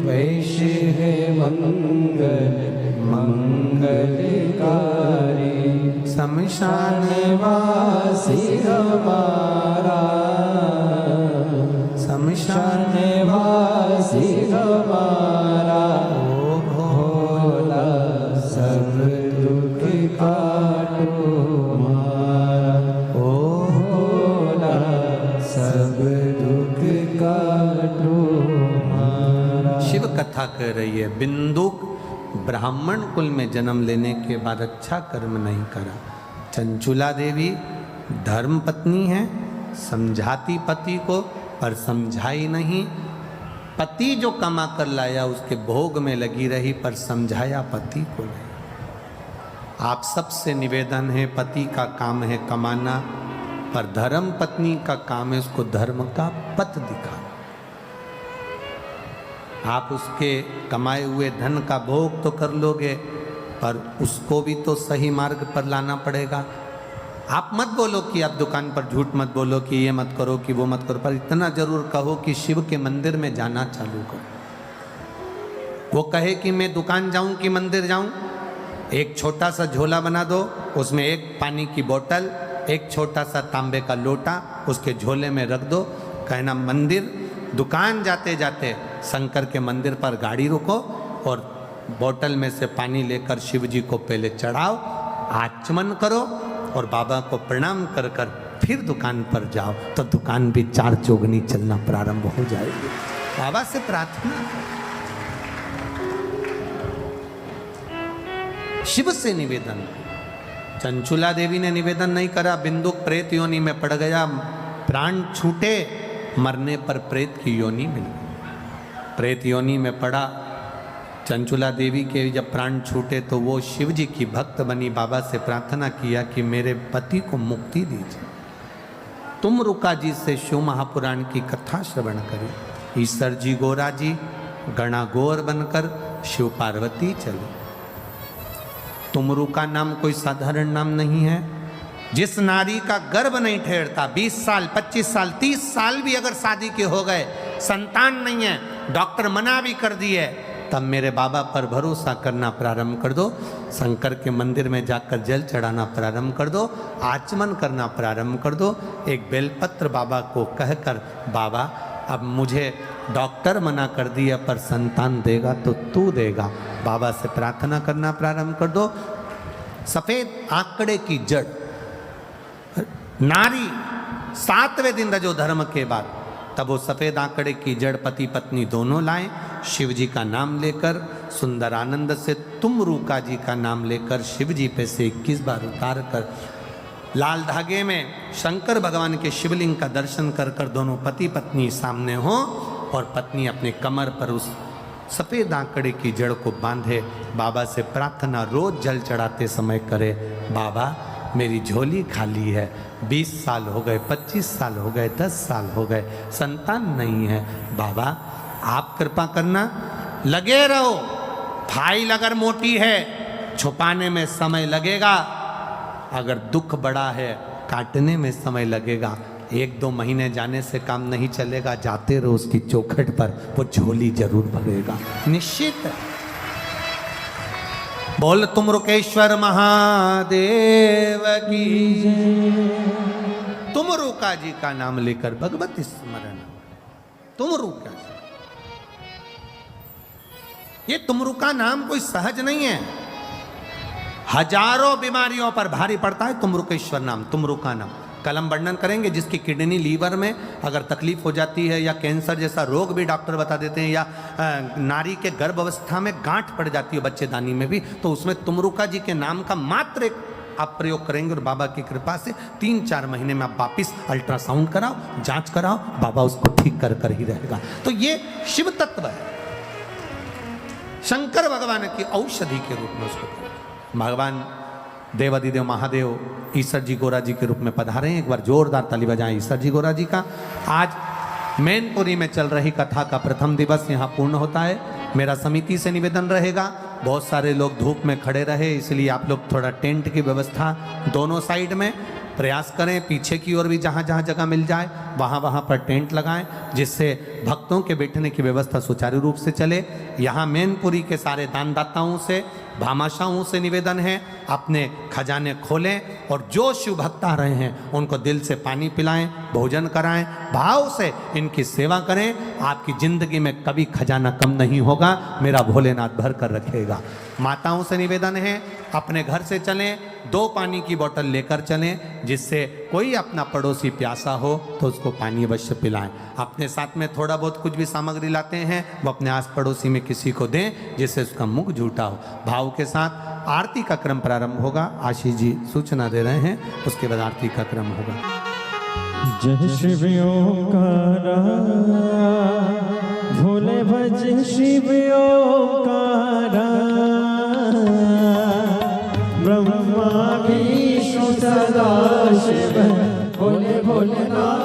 वैश है मंगल मंगलकारी। शमशान वासी हमारा, शमशान वासी हमारा, ओ भोला सब दुख काटो हमारा, ओ भोला सब दुख काटो हमारा। शिव कथा कह रही है, बिंदुक ब्राह्मण कुल में जन्म लेने के बाद अच्छा कर्म नहीं करा। चंचुला देवी धर्म पत्नी है, समझाती पति को पर समझाई नहीं। पति जो कमा कर लाया उसके भोग में लगी रही पर समझाया पति को नहीं। आप सबसे निवेदन है, पति का काम है कमाना, पर धर्म पत्नी का काम है उसको धर्म का पथ दिखाना। आप उसके कमाए हुए धन का भोग तो कर लोगे, पर उसको भी तो सही मार्ग पर लाना पड़ेगा। आप मत बोलो कि आप दुकान पर झूठ मत बोलो कि ये मत करो कि वो मत करो, पर इतना जरूर कहो कि शिव के मंदिर में जाना चालू करो। वो कहे कि मैं दुकान जाऊं कि मंदिर जाऊं, एक छोटा सा झोला बना दो, उसमें एक पानी की बोतल, एक छोटा सा तांबे का लोटा उसके झोले में रख दो, कहना मंदिर दुकान जाते जाते शंकर के मंदिर पर गाड़ी रुको और बोतल में से पानी लेकर शिव जी को पहले चढ़ाओ, आचमन करो और बाबा को प्रणाम कर कर फिर दुकान पर जाओ, तो दुकान भी चार चौगनी चलना प्रारंभ हो जाएगी। बाबा से प्रार्थना, शिव से निवेदन। चंचुला देवी ने निवेदन नहीं करा, बिंदुक प्रेत योनि में पड़ गया, प्राण छूटे, मरने पर प्रेत की योनि मिल गई। प्रेत योनि में पड़ा, चंचुला देवी के जब प्राण छूटे तो वो शिव जी की भक्त बनी, बाबा से प्रार्थना किया कि मेरे पति को मुक्ति दीजिए। तुम रुका जी से शिव महापुराण की कथा श्रवण करी। ईश्वर जी गोरा जी गणा गोर बनकर शिव पार्वती चले। तुमरू का नाम कोई साधारण नाम नहीं है। जिस नारी का गर्भ नहीं ठहरता, 20 साल 25 साल 30 साल भी अगर शादी के हो गए, संतान नहीं है, डॉक्टर मना भी कर दिए, तब मेरे बाबा पर भरोसा करना प्रारंभ कर दो। शंकर के मंदिर में जाकर जल चढ़ाना प्रारंभ कर दो, आचमन करना प्रारंभ कर दो। एक बेलपत्र बाबा को कहकर, बाबा अब मुझे डॉक्टर मना कर दिया पर संतान देगा तो तू देगा, बाबा से प्रार्थना करना प्रारंभ कर दो। सफेद आंकड़े की जड़ नारी 7वें दिन रजो धर्म के बाद, तब वो सफेद आंकड़े की जड़ पति पत्नी दोनों लाएं, शिव जी का नाम लेकर सुंदर आनंद से तुम रूका जी का नाम लेकर शिव जी पे से 21 बार उतार कर लाल धागे में शंकर भगवान के शिवलिंग का दर्शन कर कर दोनों पति पत्नी सामने हो और पत्नी अपने कमर पर उस सफेद आंकड़े की जड़ को बांधे। बाबा से प्रार्थना रोज जल चढ़ाते समय करे, बाबा मेरी झोली खाली है, 20 साल हो गए, 25 साल हो गए, 10 साल हो गए, संतान नहीं है। बाबा आप कृपा करना, लगे रहो। फाइल अगर मोटी है छुपाने में समय लगेगा, अगर दुख बड़ा है काटने में समय लगेगा। 1-2 महीने जाने से काम नहीं चलेगा, जाते रहो उसकी चौखट पर, वो झोली जरूर भरेगा, निश्चित है। बोल तुम रुकेश्वर महादेव की जय। तुम रुका जी का नाम लेकर भगवत स्मरण, तुम रुका जी। ये तुमरुका नाम कोई सहज नहीं है, हजारों बीमारियों पर भारी पड़ता है तुमरुकेश्वर नाम, तुमरुका नाम। कल हम वर्णन करेंगे जिसकी किडनी लीवर में अगर तकलीफ हो जाती है, या कैंसर जैसा रोग भी डॉक्टर बता देते हैं, या नारी के गर्भ अवस्था में गांठ पड़ जाती है बच्चेदानी में भी, तो उसमें तुमरुका जी के नाम का मात्र एक आप प्रयोग करेंगे और बाबा की कृपा से 3-4 महीने में आप वापिस अल्ट्रासाउंड कराओ, जांच कराओ, बाबा उसको ठीक कर ही रहेगा। तो ये शिव तत्व है, शंकर भगवान की औषधि के रूप में उसको भगवान देवादिदेव महादेव ईश्वर जी गोरा जी के रूप में पधारे हैं। एक बार जोरदार ताली बजाएं ईश्वर जी गोरा जी का। आज मैनपुरी में चल रही कथा का प्रथम दिवस यहाँ पूर्ण होता है। मेरा समिति से निवेदन रहेगा, बहुत सारे लोग धूप में खड़े रहे, इसलिए आप लोग थोड़ा टेंट की व्यवस्था दोनों साइड में प्रयास करें, पीछे की ओर भी जहाँ जहाँ जगह मिल जाए वहाँ पर टेंट लगाएं, जिससे भक्तों के बैठने की व्यवस्था सुचारू रूप से चले। यहाँ मैनपुरी के सारे दानदाताओं से, भामाशाहों से निवेदन है, अपने खजाने खोलें और जो शिव भक्त आ रहे हैं उनको दिल से पानी पिलाएं, भोजन कराएं, भाव से इनकी सेवा करें। आपकी जिंदगी में कभी खजाना कम नहीं होगा, मेरा भोलेनाथ भर कर रखेगा। माताओं से निवेदन है, अपने घर से चलें, 2 पानी की बोतल लेकर चलें, जिससे कोई अपना पड़ोसी प्यासा हो तो उसको पानी अवश्य पिलाएं। अपने साथ में थोड़ा बहुत कुछ भी सामग्री लाते हैं वो अपने आस पड़ोसी में किसी को दें, जिससे उसका मुख झूठा हो। भाव के साथ आरती का क्रम प्रारंभ होगा। आशीष जी सूचना दे रहे हैं, उसके बाद आरती का क्रम होगा। जय शिव ओंकारा, भोले भज शिव ओंकारा, ब्रह्मा विष्णु सदा शिव, भोले भोलेनाथ।